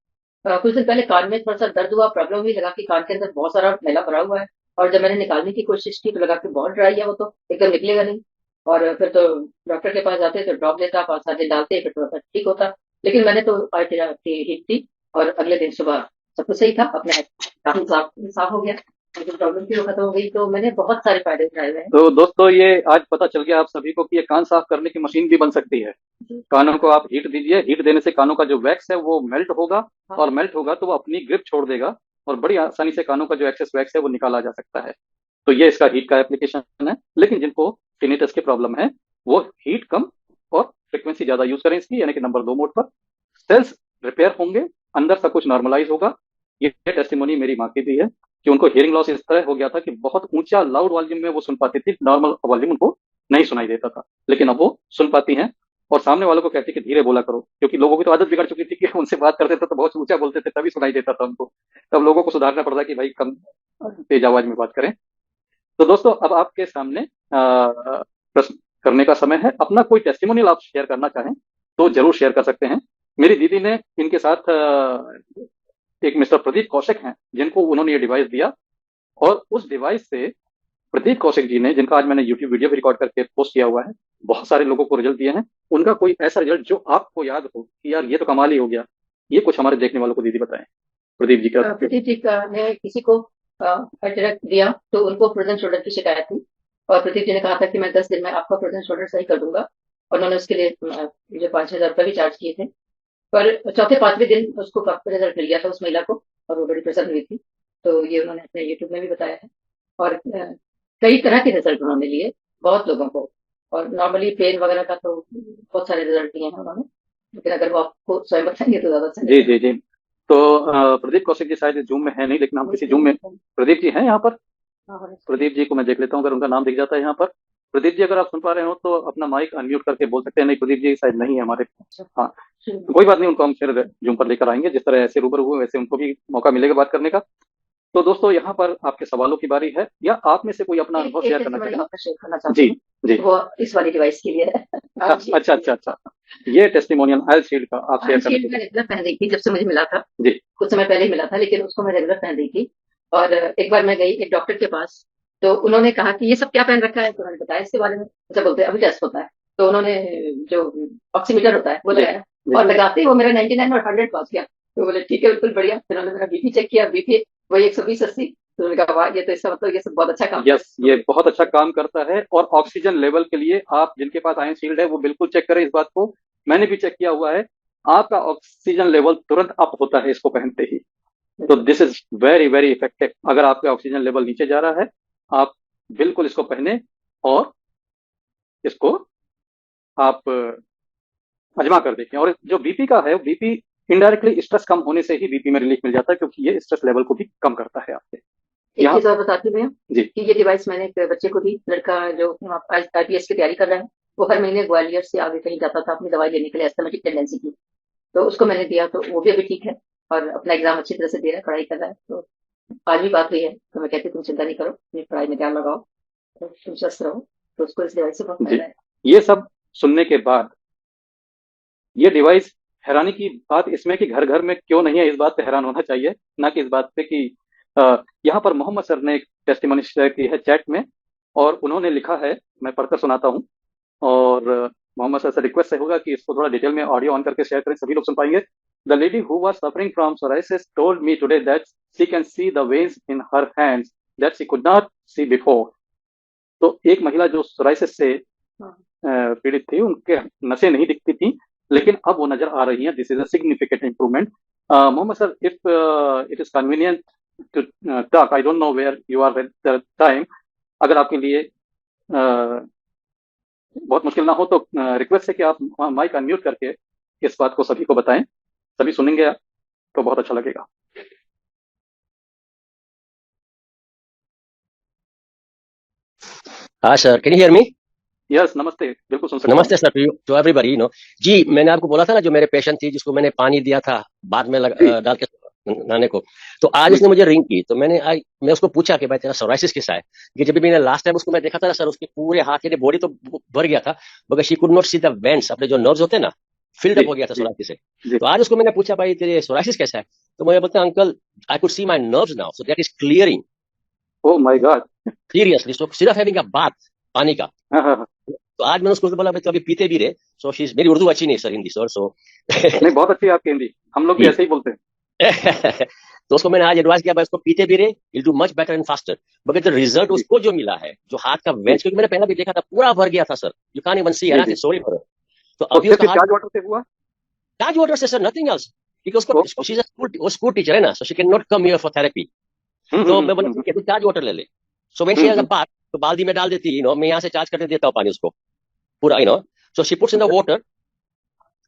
कुछ दिन पहले कान में थोड़ा सा दर्द हुआ, प्रॉब्लम भी लगा कि कान के अंदर बहुत सारा मैला भरा हुआ है। और जब मैंने निकालने की कोशिश की तो लगा कि बहुत ड्राई है, वो तो एकदम निकलेगा नहीं। और फिर तो डॉक्टर के पास जाते तो ड्रॉप देता, 5-7 दिन डालते, फिर थोड़ा सा ठीक होता। लेकिन मैंने तो आज हिट थी और अगले दिन सुबह सब कुछ सही था, अपने आप काफी साफ साफ हो गया, लेकिन प्रॉब्लम थी वो खत्म हो गई। तो मैंने बहुत सारे फायदे उठाए हुए हैं। तो दोस्तों ये आज पता चल गया आप सभी को कि ये कान साफ करने की मशीन भी बन सकती है। कानों को आप हीट दीजिए, हीट देने से कानों का जो वैक्स है वो मेल्ट होगा, हाँ। और मेल्ट होगा तो वो अपनी ग्रिप छोड़ देगा और बड़ी आसानी से कानों का जो एक्सेस वैक्स है वो निकाला जा सकता है। तो ये इसका हीट का एप्लीकेशन है। लेकिन जिनको टिनिटस की प्रॉब्लम है वो हीट कम और फ्रिक्वेंसी ज्यादा यूज करें इसकी, यानी कि नंबर 2 मोड पर। सेल्स रिपेयर होंगे, अंदर सब कुछ नॉर्मलाइज होगा। ये टेस्टिमोनी मेरी माँ की भी है कि उनको हियरिंग लॉस इस तरह हो गया था कि बहुत ऊंचा लाउड वॉल्यूम में वो सुन पाती थी, नॉर्मल वॉल्यूम उनको नहीं सुनाई देता था, लेकिन अब वो सुन पाती हैं। और सामने वालों को कहती कि धीरे बोला करो, क्योंकि लोगों की तो आदत बिगड़ चुकी थी कि उनसे बात करते थे तो बहुत ऊंचा बोलते थे तभी सुनाई देता था उनको। तब लोगों को सुधारना पड़ता कि भाई कम तेज आवाज में बात करें। तो दोस्तों अब आपके सामने प्रश्न करने का समय है। अपना कोई टेस्टिमोनियल आप शेयर करना चाहें तो जरूर शेयर कर सकते हैं। मेरी दीदी ने इनके साथ एक मिस्टर प्रदीप कौशिक हैं जिनको उन्होंने ये डिवाइस दिया, और उस डिवाइस से प्रदीप कौशिक जी ने, जिनका आज मैंने यूट्यूब वीडियो भी रिकॉर्ड करके पोस्ट किया हुआ है, बहुत सारे लोगों को रिजल्ट दिए हैं। उनका कोई ऐसा रिजल्ट जो आपको याद हो कि यार ये तो कमाल ही हो गया, ये कुछ हमारे देखने वालों को दीदी बताएं। प्रदीप जी का। प्रदीप जी का ने किसी को अल्ट्राक दिया तो उनको फ्रोजन शोल्डर की शिकायत थी, और प्रदीप जी ने कहा था कि मैं 10 दिन में आपका फ्रोजन शोल्डर सही कर दूंगा। और उन्होंने उसके लिए मुझे 5,000 रुपये भी चार्ज किए थे। पर चौथे 5वें दिन उसको काफी रिजल्ट मिल गया था उस महिला को, और वो बड़ी प्रसन्न हुई थी। तो ये उन्होंने अपने यूट्यूब में भी बताया है। और कई तरह के रिजल्ट उन्होंने लिए बहुत लोगों को। और नॉर्मली पेन वगैरह का तो बहुत सारे रिजल्ट दिए हैं उन्होंने, लेकिन अगर वो आपको स्वयं बताएंगे तो ज्यादा अच्छा जी रहेगा। जी जी। तो प्रदीप कौशिक जी शायद जूम में है नहीं, लेकिन हम किसी जूम में, प्रदीप जी हैं यहाँ पर। प्रदीप जी को मैं देख लेता हूँ, अगर उनका नाम दिख जाता है यहाँ पर। प्रदीप जी अगर आप सुन पा रहे हो तो अपना माइक अनम्यूट करके बोल सकते हैं। नहीं, प्रदीप जी शायद नहीं है हमारे। हाँ, तो कोई बात नहीं, उनको हम फिर जूम पर लेकर आएंगे। जिस तरह ऐसे रूबरू हुए वैसे उनको भी मौका मिलेगा बात करने का। तो दोस्तों यहाँ पर आपके सवालों की बारी है, या आप में से कोई अपना अनुभव शेयर करना चाहेगा। शेयर करना चाहती जी हूँ। जी। वो इस वाली डिवाइस के लिए है। अच्छा अच्छा अच्छा। ये टेस्टिमोनियल आई शील्ड का आप शेयर करना शील्ड मैं चाहेंगे। रेगुलर पहन रही थी जब से मुझे मिला था, जी कुछ समय पहले ही मिला था, लेकिन उसको मैं रेगुलर पहन रही थी। और एक बार मैं गई एक डॉक्टर के पास, तो उन्होंने कहा कि ये सब क्या पहन रखा है, तो उन्होंने बताया इसके बारे में। अच्छा, बोलते हैं अभी टेस्ट होता है। तो उन्होंने जो ऑक्सीमीटर होता है वो जी लगाया, जी। और लगाते ही वो मेरा 99 और 100 पास गया। तो बोले ठीक है, बिल्कुल बढ़िया। फिर उन्होंने मेरा बीपी चेक किया, बीपी वही 120-80। तो उन्होंने कहा वाह, ये तो इसका मतलब ये सब बहुत अच्छा काम कर यस, ये बहुत अच्छा काम करता है। और ऑक्सीजन लेवल के लिए आप जिनके पास आयन शील्ड है वो बिल्कुल चेक करें इस बात को। मैंने भी चेक किया हुआ है, आपका ऑक्सीजन लेवल तुरंत अप होता है इसको पहनते ही। तो this is very very effective. अगर आपका ऑक्सीजन लेवल नीचे जा रहा है, आप बिल्कुल इसको पहने और इसको आप अजमा कर देखें। और जो बीपी का है, बीपी इनडायरेक्टली स्ट्रेस कम होने से ही बीपी में रिलीफ मिल जाता है, क्योंकि ये स्ट्रेस लेवल को भी कम करता है आपके। एक यहाँ चीज और बताती हूँ जी कि ये डिवाइस मैंने एक बच्चे को दी, लड़का जो आईपीएस की तैयारी कर रहा है। वो हर महीने ग्वालियर से आगे कहीं जाता था अपनी दवाई लेने के लिए, एस्थमेटिक टेंडेंसी की। तो उसको मैंने दिया, तो वो भी अभी ठीक है और अपना एग्जाम अच्छी तरह से दे रहा है, पढ़ाई कर रहा है। तो आज भी बात हुई है, तो मैं कहती तुम चिंता नहीं करो, अपनी पढ़ाई में ध्यान लगाओ, तो तुम स्वस्थ रहो। तो उसको इस दवाई से बहुत जी। फायदा है। ये सब सुनने के बाद ये डिवाइस, हैरानी की बात इसमें कि घर घर में क्यों नहीं है, इस बात पे हैरान होना चाहिए, ना कि इस बात पे कि यहाँ पर मोहम्मद सर ने एक टेस्टिमनी शेयर की है चैट में, और उन्होंने लिखा है, मैं पढ़कर सुनाता हूँ। और मोहम्मद सर से रिक्वेस्ट है होगा कि इसको थोड़ा डिटेल में ऑडियो ऑन करके शेयर करें, सभी लोग सुन पाएंगे। The lady who was suffering from psoriasis told me today that she can see the veins in her hands that she could not see before. तो एक महिला जो सोराइसिस से हाँ, पीड़ित थी, उनके नसें नहीं दिखती थी, लेकिन अब वो नजर आ रही हैं। This is a significant improvement. Mohammed sir, if it is convenient to talk, I don't know where you are at the time, अगर आपके लिए बहुत मुश्किल ना हो तो रिक्वेस्ट है कि आप माइक अनम्यूट करके इस बात को सभी को बताएं, सभी सुनेंगे तो बहुत अच्छा लगेगा। हाँ sir, can you hear me? Yes, नमस्ते, बिल्कुल सुन सकता हूँ। नमस्ते सर टू एवरीबॉडी जी। मैंने आपको बोला था ना, जो मेरे पेशेंट थी जिसको मैंने पानी दिया था बाद में जी डाल के नहाने को, तो आज जी उसने मुझे रिंग की। तो मैं उसको पूछा कि भाई तेरा सोराइसिस कैसा है, कि जब भी मैंने लास्ट टाइम उसको मैं देखा था ना सर, उसके पूरे हाथ के बॉडी तो भर गया था, मगर she could not see the vents, अपने जो नर्व्स होते हैं ना, फिल्ड जी अप हो गया था जी सोराइसिस से। जी। तो आज उसको मैंने पूछा भाई तेरे सोराइसिस कैसा है, तो मुझे बोलते हैं uncle I could see my nerves now, so that is clearing oh my god. Seriously. So सिर्फ हैविंग अ बाथ पानी का। हाँ हाँ हाँ। तो आज मैंने उसको बोला भाई तो अभी पीते भी रहे। सो शी मेरी उर्दू अच्छी नहीं सर, हिंदी सर, सो नहीं, बहुत अच्छी है आपकी हिंदी, हम लोग भी जी। ऐसे ही बोलते हैं। तो उसको मैंने आज एडवाइस किया भाई उसको पीते भी रहे, will do much better and faster. मगर जो रिजल्ट जी उसको जो मिला है, जो हाथ का जी वेंस, क्योंकि मैंने पहला भी देखा था पूरा भर गया था सर, यू कांट इवन सी, जी है जी। ना, सॉरी फॉर। तो और अभी सिर्फ उसका ये हाथ चार्ज वाटर से हुआ? ताज वाटर से सर, नथिंग एल्स। क्योंकि ओ, उसको शी इज वो स्कूल टीचर है ना, so she can not come here for therapy. तो मैं बोला हम्म। ठीक है तू चार्ज वाटर ले ले। So when she hmm has a hmm, bath, तो बाल्टी में डाल देती, मैं यहाँ से चार्ज करके देता हूँ पानी उसको पूरा, so she puts in the water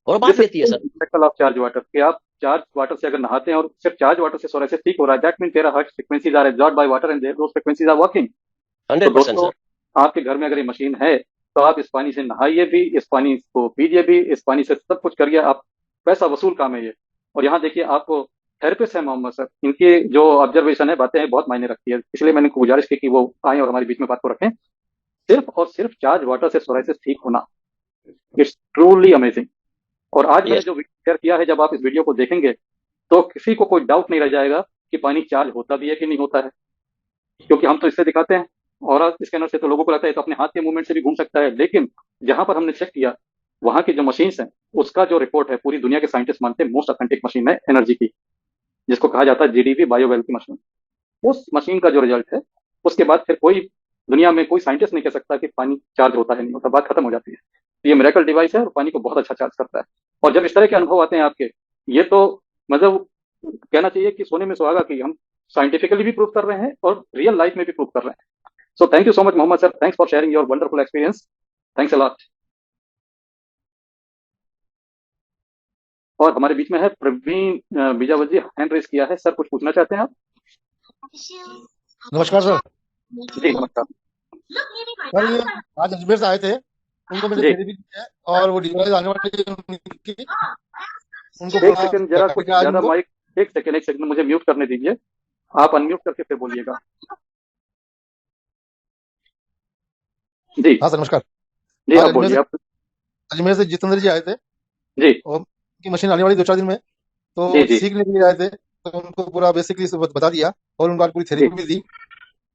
और बाथ दिस लेती है is sir. Miracle of charge water, कि आप चार्ज वाटर से अगर नहाते हैं और सिर्फ चार्ज वाटर से सोने से ठीक हो रहा है, that mean terahertz frequencies are absorbed by water and those frequencies are working. तो 100% दोस्तों, सर। आपके घर में अगर ये मशीन है तो आप इस पानी से नहाइए भी, इस पानी को पीजिए भी, इस पानी से सब कुछ करिए आप, पैसा वसूल काम है ये। और यहाँ देखिए, आपको थेरेपिस्ट है मोहम्मद सर, इनकी जो ऑब्जर्वेशन है, बातें हैं, बहुत मायने रखती है, इसलिए मैंने इनको गुजारिश की कि वो आए और हमारे बीच में बात को रखें। सिर्फ और सिर्फ चार्ज वाटर से सोराइसिस ठीक होना, इट्स ट्रूली अमेजिंग। और आज मैंने यस जो वीडियो शेयर किया है, जब आप इस वीडियो को देखेंगे तो किसी को कोई डाउट नहीं रह जाएगा कि पानी चार्ज होता भी है कि नहीं होता है, क्योंकि हम तो इससे दिखाते हैं, और स्कैनर से तो लोगों को लगता है तो अपने हाथ के मूवमेंट से भी घूम सकता है, लेकिन जहां पर हमने चेक किया, वहां की जो मशीन्स हैं, उसका जो रिपोर्ट है, पूरी दुनिया के साइंटिस्ट मानते हैं मोस्ट ऑथेंटिक मशीन है एनर्जी की, जिसको कहा जाता है जीडीवी बायोवेल की मशीन। उस मशीन का जो रिजल्ट है, उसके बाद फिर कोई दुनिया में कोई साइंटिस्ट नहीं कह सकता कि पानी चार्ज होता है नहीं होता, बात खत्म हो जाती है। तो ये मिरेकल डिवाइस है और पानी को बहुत अच्छा चार्ज करता है। और जब इस तरह के अनुभव आते हैं आपके, ये तो मतलब कहना चाहिए कि सोने में सुहागा, कि हम साइंटिफिकली भी प्रूव कर रहे हैं और रियल लाइफ में भी प्रूव कर रहे हैं। So thank you so much Mohammed sir, thanks for sharing your wonderful experience, thanks a lot. और हमारे बीच में है प्रवीण बीजावत, हैंड रेस किया है, सर कुछ पूछना चाहते हैं आप? नमस्कार सर। जी नमस्कार। सर ये आज अजमेर से आए थे, उनको मैंने जी थेरेपी दी है और वो डिवाइस आने वाली है उनकी, उनको एक बड़ा सेकंड, जरा कुछ लगेगा आज ज्यादा उनको। माइक, एक सेकंड मुझे म्यूट करने दीजिए, आप अनम्यूट करके फिर बोलिएगा। जी हाँ सर नमस्कार। जी, आज आप बोलिए आप। अजमेर से जितेंद्र जी आए थे जी और उनकी मशीन आने वाली 2-4 दिन में, जी तो जी सीखने के लिए आए थे, तो उनको पूरा बेसिकली बता दिया और उनको आज पूरी जी थेरेपी भी दी।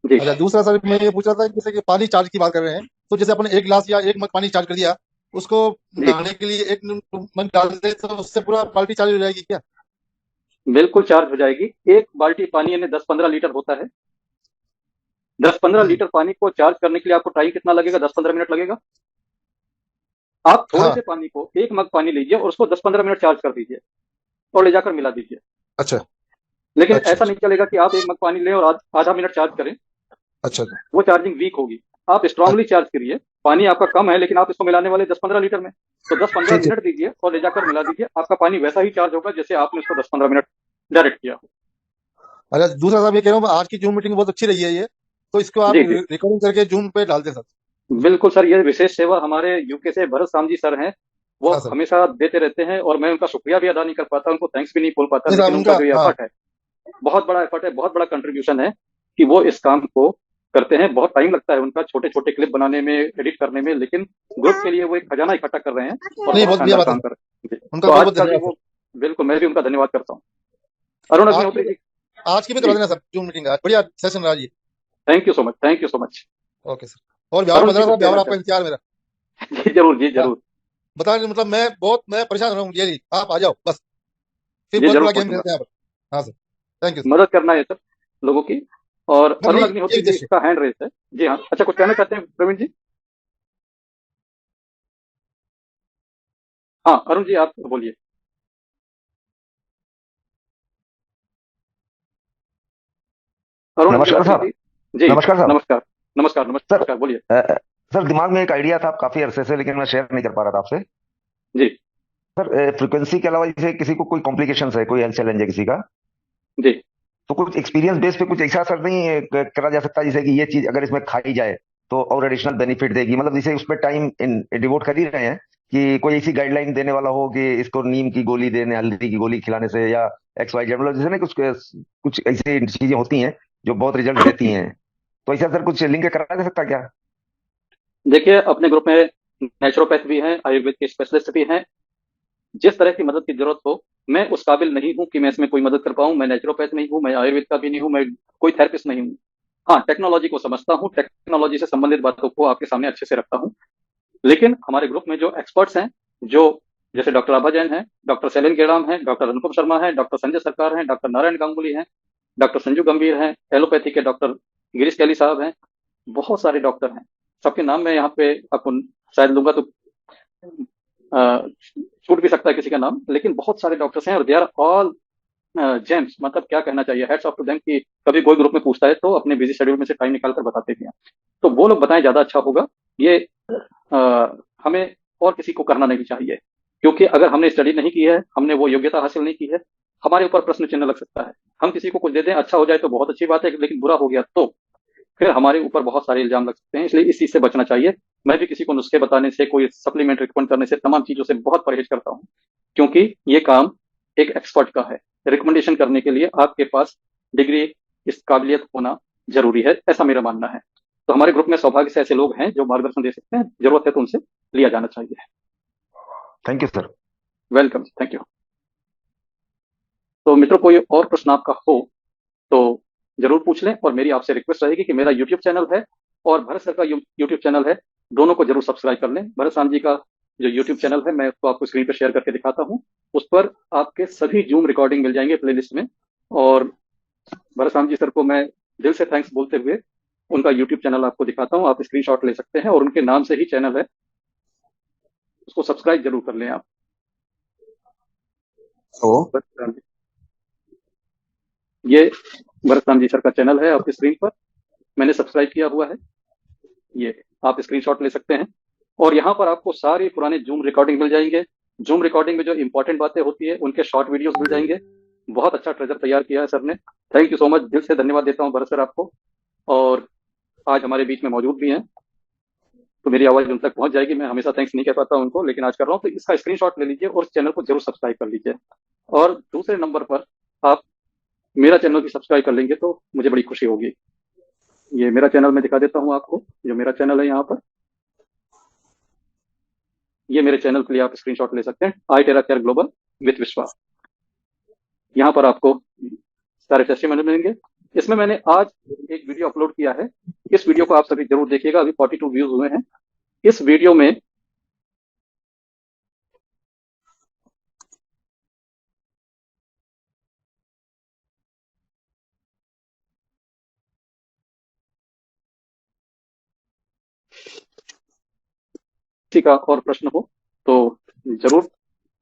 जी अच्छा दूसरा सर मैं ये पूछ रहा था कि जैसे कि पानी चार्ज की बात कर रहे हैं, तो जैसे अपने 1 गिलास या 1 मग पानी चार्ज कर दिया, उसको जी, नहाने के लिए 1 मग डाल दे तो उससे पूरा बाल्टी चार्ज हो जाएगी क्या? बिल्कुल चार्ज हो जाएगी। एक बाल्टी पानी यानी 10-15 लीटर होता है, 10-15 लीटर पानी को चार्ज करने के लिए आपको टाइम कितना लगेगा? 10-15 मिनट लगेगा। आप थोड़े हाँ। से पानी को, 1 मग पानी लीजिए और उसको 10-15 मिनट चार्ज कर दीजिए और ले जाकर मिला दीजिए। अच्छा लेकिन अच्छा ऐसा नहीं चलेगा कि आप 1 मग पानी लें और आधा मिनट चार्ज करें, अच्छा वो चार्जिंग वीक होगी। आप स्ट्रांगली चार्ज करिए, पानी आपका कम है लेकिन आप इसको मिलाने वाले 10-15 लीटर में, तो 10-15 ठीक है। मिनट दीजिए और ले जाकर मिला दीजिए, आपका पानी वैसा ही चार्ज होगा जैसे आपने उसको 10-15 मिनट डायरेक्ट किया हो। अच्छा दूसरा साहब ये कह रहा हूँ, आज की जूम मीटिंग बहुत अच्छी रही है ये, तो इसको आप जी जी रिकॉर्डिंग करके जूम पे डाल दें सर। बिल्कुल सर, ये विशेष सेवा हमारे यूके से भरत साम जी सर हैं, वो हाँ सर। हमेशा देते रहते हैं और मैं उनका शुक्रिया भी अदा नहीं कर पाता, उनको थैंक्स भी नहीं बोल पाता, नहीं साहब लेकिन उनका, उनका जो ये हाँ एफर्ट है, बहुत बड़ा एफर्ट है, बहुत बड़ा कंट्रीब्यूशन है कि वो इस काम को करते हैं। बहुत टाइम लगता है उनका छोटे छोटे क्लिप बनाने में, एडिट करने में, लेकिन ग्रुप के लिए वो एक खजाना इकट्ठा कर रहे हैं और नहीं, बहुत बहुत बढ़िया शानदार बात है काम सर। कर रहे हैं जी। उनका तो बहुत आज बहुत का भी धन्यवाद सर। वो, बिल्कुल मैं भी उनका धन्यवाद करता हूँ। अरुण आज अग्निहोत्री की जी। आज की भी जी, करवा देना सर जूम मीटिंग, आज बढ़िया सेशन रहा जी। Thank you so much, thank you so much. Okay sir. और ब्यावर अरुण जी मदरा कुछ साहब, ब्यावर कहना आपका चाहते इंतजार मेरा। हैं? जी जरूर, जी हाँ, जरूर। बता रहे मतलब मैं परेशान हो रहा हूँ जी, आप आ जाओ बस, फिर जी बहुत जरूर बड़ा गेम पहुंचूंगा, खेलते हैं यहाँ पर। हाँ सर, थैंक यू सर। मदद करना है सर लोगों की। और बस अरुण यही यही अग्निहोत्री जी उद्देश्य है। का हैंड रेस है। जी हाँ, अच्छा कुछ कहना चाहते हैं प्रवीण जी? हाँ अरुण जी आप बोलिए। अरुण नमस्कार अग्निहोत्री सर। जी। जी। नमस्कार साहब। नमस्कार। नमस्कार सर नमस्कार, बोलिए। सर दिमाग में एक आइडिया था काफी अरसे से, लेकिन मैं शेयर नहीं कर पा रहा था आपसे। जी। सर फ्रीक्वेंसी के अलावा जैसे किसी को कोई कॉम्प्लिकेशन है, कोई हेल्थ चैलेंज है किसी का, जी। तो कुछ एक्सपीरियंस बेस पे कुछ ऐसा सर नहीं करा जा सकता जैसे कि ये चीज अगर इसमें खाई जाए तो और एडिशनल बेनिफिट देगी, मतलब जैसे उस पर टाइम डिवोट कर ही रहे हैं, कि कोई ऐसी गाइडलाइन देने वाला हो कि इसको नीम की गोली देने, हल्दी की गोली खिलाने से, या एक्स वाई जेड, मतलब जैसे ना कुछ कुछ ऐसी चीजें होती हैं जो बहुत रिजल्ट देती हैं, तो ऐसा सर कुछ लिंक करा जा सकता क्या? देखिए अपने ग्रुप में नेचुरोपैथ भी हैं, आयुर्वेद के स्पेशलिस्ट भी हैं। जिस तरह की मदद की जरूरत हो, मैं उस काबिल नहीं हूं कि मैं इसमें कोई मदद कर पाऊं। मैं नेचुरोपैथ नहीं हूं, मैं आयुर्वेद का भी नहीं हूं, मैं कोई थेरेपिस्ट नहीं हूं। हाँ, टेक्नोलॉजी को समझता हूं, टेक्नोलॉजी से संबंधित बातों को आपके सामने अच्छे से रखता हूं। लेकिन हमारे ग्रुप में जो एक्सपर्ट्स हैं, जो जैसे डॉक्टर आभा जैन हैं, डॉक्टर सैलिन गेडाम हैं, डॉक्टर अनुपम शर्मा हैं, डॉक्टर संजय सरकार हैं, डॉक्टर नारायण गांगुली हैं, डॉक्टर संजू गंभीर हैं, एलोपैथी के डॉक्टर गिरीश कैली साहब हैं, बहुत सारे डॉक्टर हैं। सबके नाम मैं यहाँ पे आपको शायद लूंगा तो छूट भी सकता है किसी का नाम, लेकिन बहुत सारे डॉक्टर्स हैं और दे आर ऑल जेम्स। मतलब क्या कहना चाहिए, हेड्स ऑफ टू देम, कि कभी कोई ग्रुप में पूछता है तो अपने बिजी शेड्यूल में से टाइम निकाल कर बताते भी हैं। तो वो लोग बताएं, ज्यादा अच्छा होगा। ये हमें और किसी को करना नहीं चाहिए, क्योंकि अगर हमने स्टडी नहीं की है, हमने वो योग्यता हासिल नहीं की है, हमारे ऊपर प्रश्न चिन्ह लग सकता है। हम किसी को कुछ दे दें, अच्छा हो जाए तो बहुत अच्छी बात है, लेकिन बुरा हो गया तो फिर हमारे ऊपर बहुत सारे इल्जाम लग सकते हैं। इसलिए इस चीज से बचना चाहिए। मैं भी किसी को नुस्खे बताने से, कोई सप्लीमेंट रिकमेंड करने से, तमाम चीजों से बहुत परहेज करता हूँ, क्योंकि ये काम एक एक्सपर्ट का है। रिकमेंडेशन करने के लिए आपके पास डिग्री, इस काबिलियत होना जरूरी है, ऐसा मेरा मानना है। तो हमारे ग्रुप में सौभाग्य से ऐसे लोग हैं जो मार्गदर्शन दे सकते हैं, जरूरत है तो उनसे लिया जाना चाहिए। Thank you sir. Welcome, thank you. तो मित्रों, कोई और प्रश्न आपका हो तो जरूर पूछ लें, और मेरी आपसे रिक्वेस्ट रहेगी कि मेरा यूट्यूब चैनल है और भरत सर का यूट्यूब चैनल है, दोनों को जरूर सब्सक्राइब कर लें। भरत साम जी का जो यूट्यूब चैनल है, मैं उसको आपको स्क्रीन पर शेयर करके दिखाता हूँ। उस पर आपके सभी जूम रिकॉर्डिंग मिल जाएंगे प्लेलिस्ट में। और भरत साम जी सर को मैं दिल से थैंक्स बोलते हुए उनका यूट्यूब चैनल आपको दिखाता हूँ। आप स्क्रीनशॉट ले सकते हैं, और उनके नाम से ही चैनल है, उसको सब्सक्राइब जरूर कर लें आप। तो भरत साम जी, ये भरत साम जी सर का चैनल है आपकी स्क्रीन पर, मैंने सब्सक्राइब किया हुआ है। ये आप स्क्रीनशॉट ले सकते हैं, और यहाँ पर आपको सारी पुराने जूम रिकॉर्डिंग मिल जाएंगे। जूम रिकॉर्डिंग में जो इंपॉर्टेंट बातें होती है, उनके शॉर्ट वीडियोस मिल जाएंगे। बहुत अच्छा ट्रेजर तैयार किया है सर ने। थैंक यू सो मच, दिल से धन्यवाद देता हूँ भरत सर आपको। और आज हमारे बीच में मौजूद भी हैं, तो मेरी आवाज उन तक पहुंच जाएगी। मैं हमेशा थैंक्स नहीं कह पाता उनको, लेकिन आज कर रहा हूँ। तो इसका स्क्रीनशॉट ले लीजिए और इस चैनल को जरूर सब्सक्राइब कर लीजिए। और दूसरे नंबर पर आप मेरा चैनल भी सब्सक्राइब कर लेंगे तो मुझे बड़ी खुशी होगी। ये मेरा चैनल मैं दिखा देता हूँ आपको, जो मेरा चैनल है यहाँ पर। ये मेरे चैनल के लिए आप स्क्रीनशॉट ले सकते हैं, आई टेरा केयर ग्लोबल विथ विश्वास। यहाँ पर आपको सारे टेस्टिमोनियल मिलेंगे। इसमें मैंने आज एक वीडियो अपलोड किया है, इस वीडियो को आप सभी जरूर देखिएगा। अभी 42 व्यूज हुए हैं इस वीडियो में। किसी का और प्रश्न हो तो जरूर।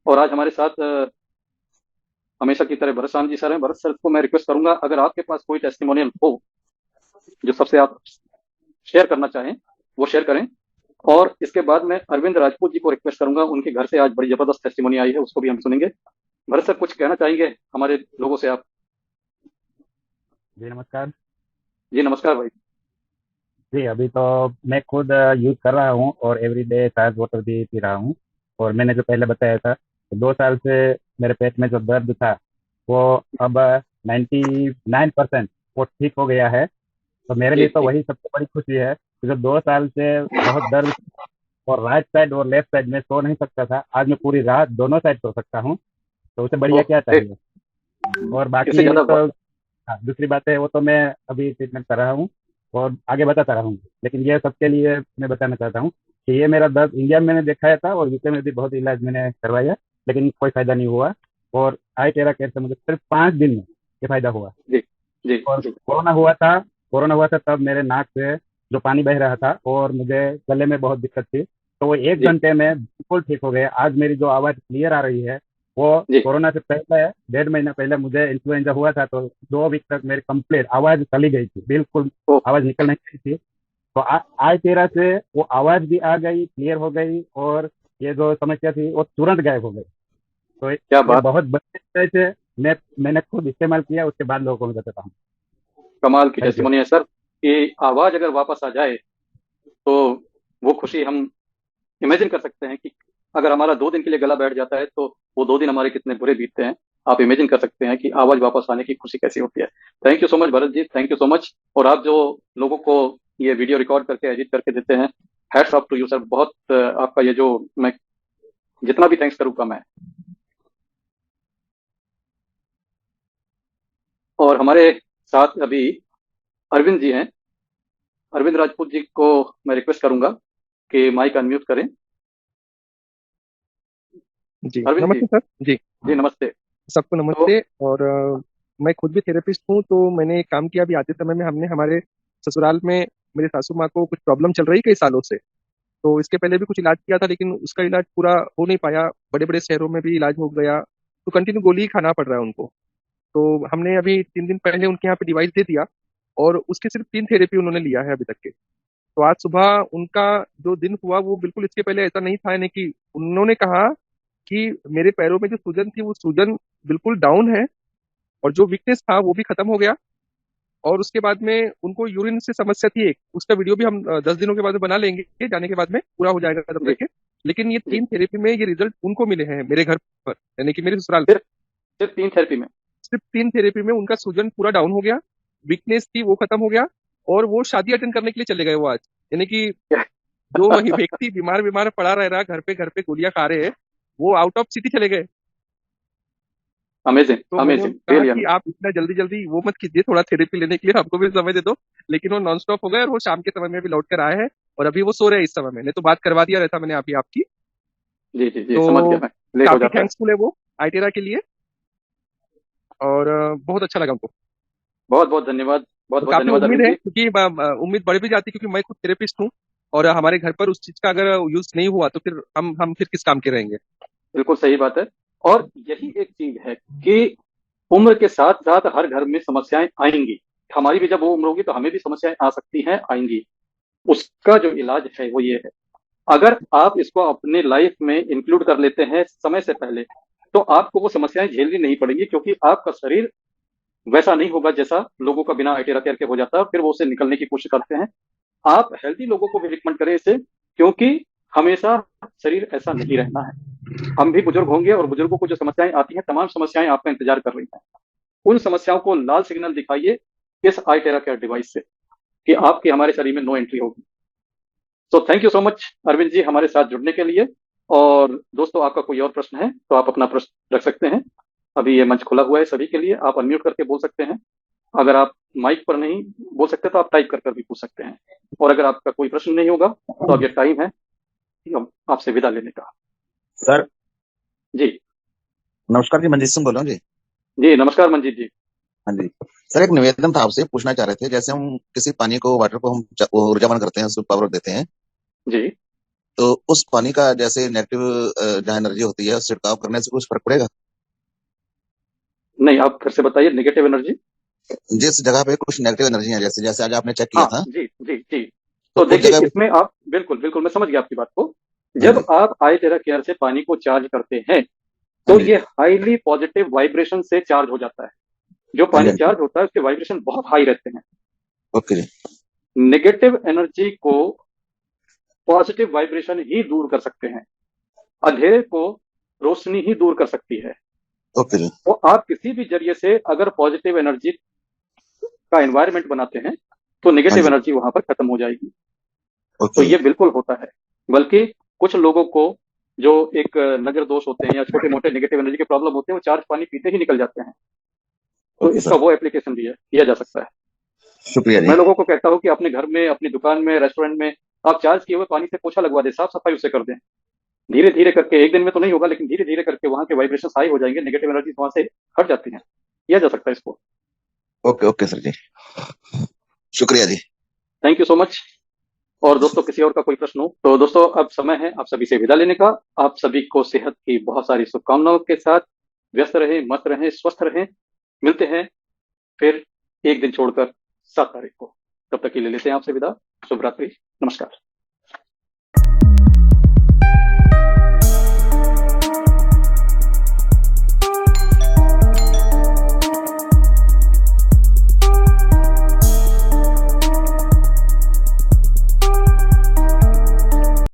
और आज हमारे साथ हमेशा की तरह भरत साम जी सर हैं। भरत सर को मैं रिक्वेस्ट करूंगा, अगर आपके पास कोई टेस्टिमोनियल हो जो सबसे आप शेयर करना चाहें, वो शेयर करें। और इसके बाद मैं अरविंद राजपूत जी को रिक्वेस्ट करूंगा, उनके घर से आज बड़ी जबरदस्त टेस्टिमोनी आई है, उसको भी हम सुनेंगे। भरत सर कुछ कहना चाहेंगे हमारे लोगों से आप? जी नमस्कार। जी नमस्कार भाई। जी, अभी तो मैं खुद यूज़ कर रहा हूँ और एवरीडे शायद वाटर भी पी रहा हूँ। और मैंने जो पहले बताया था, तो 2 साल से मेरे पेट में जो दर्द था, वो अब 99% वो ठीक हो गया है। तो मेरे जी लिए तो जी वही सबसे बड़ी खुशी है कि जो 2 साल से बहुत दर्द और राइट साइड और लेफ्ट साइड में सो नहीं सकता था, आज मैं पूरी रात दोनों साइड सो सकता हूँ। तो उससे बढ़िया ओह क्या ग्रेट। चाहिए? और इससे बाकी ज्यादा तो हाँ, दूसरी बात है वो तो मैं अभी ट्रीटमेंट कर रहा हूँ और आगे बताता रहूँगा। लेकिन ये सबके लिए मैं बताना चाहता हूँ कि ये मेरा दर्द इंडिया में मैंने दिखाया था और यूके में भी बहुत इलाज मैंने करवाया, लेकिन कोई फायदा नहीं हुआ। और आई टेरा केयर से मुझे सिर्फ 5 दिन में ये फायदा हुआ। जी जी और जी। कोरोना हुआ था तब मेरे नाक से जो पानी बह रहा था और मुझे गले में बहुत दिक्कत थी, तो वो एक जी घंटे में बिल्कुल ठीक हो गया। आज मेरी जो आवाज़ क्लियर आ रही है, वो जी। कोरोना से पहले 1.5 महीना पहले मुझे इन्फ्लुएंजा हुआ था, तो 2 वीक तक मेरी कंप्लीट आवाज़ चली गई थी, बिल्कुल ओह आवाज़ निकल नहीं रही थी। तो आज तेरह से वो आवाज़ भी आ गई, क्लियर हो गई, और ये जो समस्या थी वो तुरंत गायब हो गई। तो क्या ये बात। बहुत बढ़िया तरह से मैंने खुद इस्तेमाल किया, उसके बाद लोगों को मैं बताता हूँ। कमाल की थैंक यू। टेस्टिमोनी है सर कि आवाज अगर वापस आ जाए तो वो खुशी हम इमेजिन कर सकते हैं कि अगर हमारा 2 दिन के लिए गला बैठ जाता है तो वो 2 दिन हमारे कितने बुरे बीतते हैं। आप इमेजिन कर सकते हैं कि आवाज वापस आने की खुशी कैसी होती है। Thank you so much Bharat ji, thank you so much. और आप जो लोगों को ये वीडियो रिकॉर्ड करके एडिट करके देते हैं, hats off to you sir. बहुत आपका ये जो मैं जितना भी थैंक्स करूँ कम है। और हमारे साथ अभी अरविंद जी हैं। अरविंद राजपूत जी को मैं रिक्वेस्ट करूंगा कि माइक अनम्यूट करें। जी अरविंद जी। नमस्ते सर। जी जी नमस्ते। सबको तो नमस्ते। और मैं खुद भी थेरेपिस्ट हूँ, तो मैंने एक काम किया अभी आते समय में। हमने हमारे ससुराल में मेरे सासू माँ को कुछ प्रॉब्लम चल रही कई सालों से, तो इसके पहले भी कुछ इलाज किया था, लेकिन उसका इलाज पूरा हो नहीं पाया। बड़े बड़े शहरों में भी इलाज हो गया, तो कंटिन्यू गोली ही खाना पड़ रहा है उनको। तो हमने अभी 3 दिन पहले उनके यहाँ पे डिवाइस दे दिया, और उसके सिर्फ 3 थेरेपी उन्होंने लिया है अभी तक के। तो आज सुबह उनका जो दिन हुआ वो बिल्कुल इसके पहले ऐसा नहीं था, यानी कि उन्होंने कहा कि मेरे पैरों में जो सूजन थी वो सूजन बिल्कुल डाउन है, और जो वीकनेस था वो भी खत्म हो गया। और उसके बाद में उनको यूरिन से समस्या थी एक, उसका वीडियो भी हम 10 दिनों के बाद में बना लेंगे, जाने के बाद में पूरा हो जाएगा तब जी तक के। लेकिन ये जी। 3 थेरेपी में ये रिजल्ट उनको मिले हैं मेरे घर पर, यानी कि मेरे ससुराल पर। सिर्फ सिर्फ 3 थेरेपी में? सिर्फ 3 थेरेपी में उनका सूजन पूरा डाउन हो गया, वीकनेस थी वो खत्म हो गया, और वो शादी अटेंड करने के लिए चले गए वो आज। यानी कि जो वही व्यक्ति बीमार बीमार पड़ा रह रहा घर पे गोलियां खा रहे हैं, वो आउट ऑफ सिटी चले गए। अमेजिंग तो मैंने अमेजिंग, उनको कहा रियली कि अमेजिंग। आप इतना जल्दी जल्दी वो मत कीजिए, थोड़ा थेरेपी लेने के लिए हमको भी समय दे दो। लेकिन वो नॉन स्टॉप हो गए, और वो शाम के समय में भी लौट कर आए हैं, और अभी वो सो रहे हैं इस समय में। नहीं तो बात करवा दिया रहता मैंने अभी आपकी। जी जी जी, समझ गया तो मैं। लेट हो काफी जाता है। थैंक्सफुल है वो आइटेरा के लिए, और बहुत अच्छा लगा हमको। बहुत बहुत धन्यवाद, बहुत और बहुत काफी धन्यवाद उम्मीद अरविंद है, जी। क्योंकि उम्मीद बढ़ भी जाती है, क्योंकि मैं खुद थेरेपिस्ट हूँ। और हमारे घर पर उस चीज का अगर यूज नहीं हुआ तो फिर हम फिर किस काम के रहेंगे। बिल्कुल सही बात है। और यही एक चीज है कि उम्र के साथ साथ हर घर में समस्याएं आएंगी। हमारी भी जब वो उम्र होगी तो हमें भी समस्याएं आ सकती हैं, आएंगी। उसका जो इलाज है वो ये है, अगर आप इसको अपने लाइफ में इंक्लूड कर लेते हैं समय से पहले, तो आपको वो समस्याएं झेलनी नहीं पड़ेंगी, क्योंकि आपका शरीर वैसा नहीं होगा जैसा लोगों का बिना आइटिया केयर के हो जाता है, फिर वो उससे निकलने की कोशिश करते हैं। आप हेल्दी लोगों को भी रिकमेंड करें इसे, क्योंकि हमेशा शरीर ऐसा नहीं रहना है। हम भी बुजुर्ग होंगे और बुजुर्गों को जो समस्याएं आती हैं, तमाम समस्याएं आपका इंतजार कर रही हैं। उन समस्याओं को लाल सिग्नल दिखाइए इस आई टेरा केयर डिवाइस से कि आपके हमारे शरीर में नो एंट्री होगी। तो thank you so much Arvind ji हमारे साथ जुड़ने के लिए। और दोस्तों, आपका कोई और प्रश्न है तो आप अपना प्रश्न रख सकते हैं। अभी ये मंच खुला हुआ है सभी के लिए, आप अनम्यूट करके बोल सकते हैं। अगर आप माइक पर नहीं बोल सकते तो आप टाइप कर कर भी पूछ सकते हैं। और अगर आपका कोई प्रश्न नहीं होगा तो अब ये टाइम है कि हम आपसे विदा लेने का। सर जी नमस्कार जी, मंजीत सिंह बोल रहा हूँ जी। जी, नमस्कार मंजीत जी। हाँ जी सर, एक निवेदन था आपसे, पूछना चाह रहे थे। जैसे हम किसी पानी को, वाटर को हम ऊर्जावान करते हैं, उसको पावर देते हैं, जी तो उस पानी का जैसे नेगेटिव जहाँ एनर्जी होती है, छिड़काव करने से कुछ फर्क पड़ेगा? नहीं, आप फिर से बताइए। Negative energy? जिस जगह पे कुछ नेगेटिव एनर्जी है, जैसे जैसे आज आपने चेक किया हाँ था, जी जी जी। तो तो उस देखिए, जगह पे। इसमें आप बिल्कुल बिल्कुल, मैं समझ गया आपकी बात को। हाँ जब जी, आप आई टेरा केयर से पानी को चार्ज करते हैं हाँ तो जी, ये हाईली पॉजिटिव वाइब्रेशन से चार्ज हो जाता है। जो हाँ जी, पानी हाँ जी। चार्ज होता है उसके वाइब्रेशन बहुत हाई रहते हैं। ओके जी। नेगेटिव एनर्जी को पॉजिटिव वाइब्रेशन ही दूर कर सकते हैं, अंधेरे को रोशनी ही दूर कर सकती है। ओके जी। तो आप किसी भी जरिए से अगर पॉजिटिव एनर्जी का एनवायरनमेंट बनाते हैं तो हाँ नेगेटिव जी। एनर्जी वहां पर खत्म हो जाएगी। तो ओके ये बिल्कुल होता है। बल्कि कुछ लोगों को जो एक नजर दोष होते हैं या छोटे मोटे नेगेटिव एनर्जी के प्रॉब्लम होते हैं, वो चार्ज पानी पीते ही निकल जाते हैं। तो ओके इसका सर, वो एप्लीकेशन भी है, किया जा सकता है। शुक्रिया जी। मैं लोगों को कहता हूँ कि अपने घर में, अपनी दुकान में, रेस्टोरेंट में आप चार्ज किए हुए पानी से पोछा लगवा दें, साफ सफाई उससे कर दें। धीरे धीरे करके, एक दिन में तो नहीं होगा, लेकिन धीरे धीरे करके वहां के वाइब्रेशन हाई हो जाएंगे, नेगेटिव एनर्जी वहां से हट जाती हैं। किया जा सकता है इसको। ओके ओके सर जी, शुक्रिया जी। Thank you so much. और दोस्तों, किसी और का कोई प्रश्न हो तो दोस्तों अब समय है आप सभी से विदा लेने का। आप सभी को सेहत की बहुत सारी शुभकामनाओं के साथ व्यस्त रहें, मस्त रहें, स्वस्थ रहें। मिलते हैं फिर एक दिन छोड़कर 7 तारीख को। तब तक के लिए लेते हैं आपसे विदा। शुभ रात्रि, नमस्कार।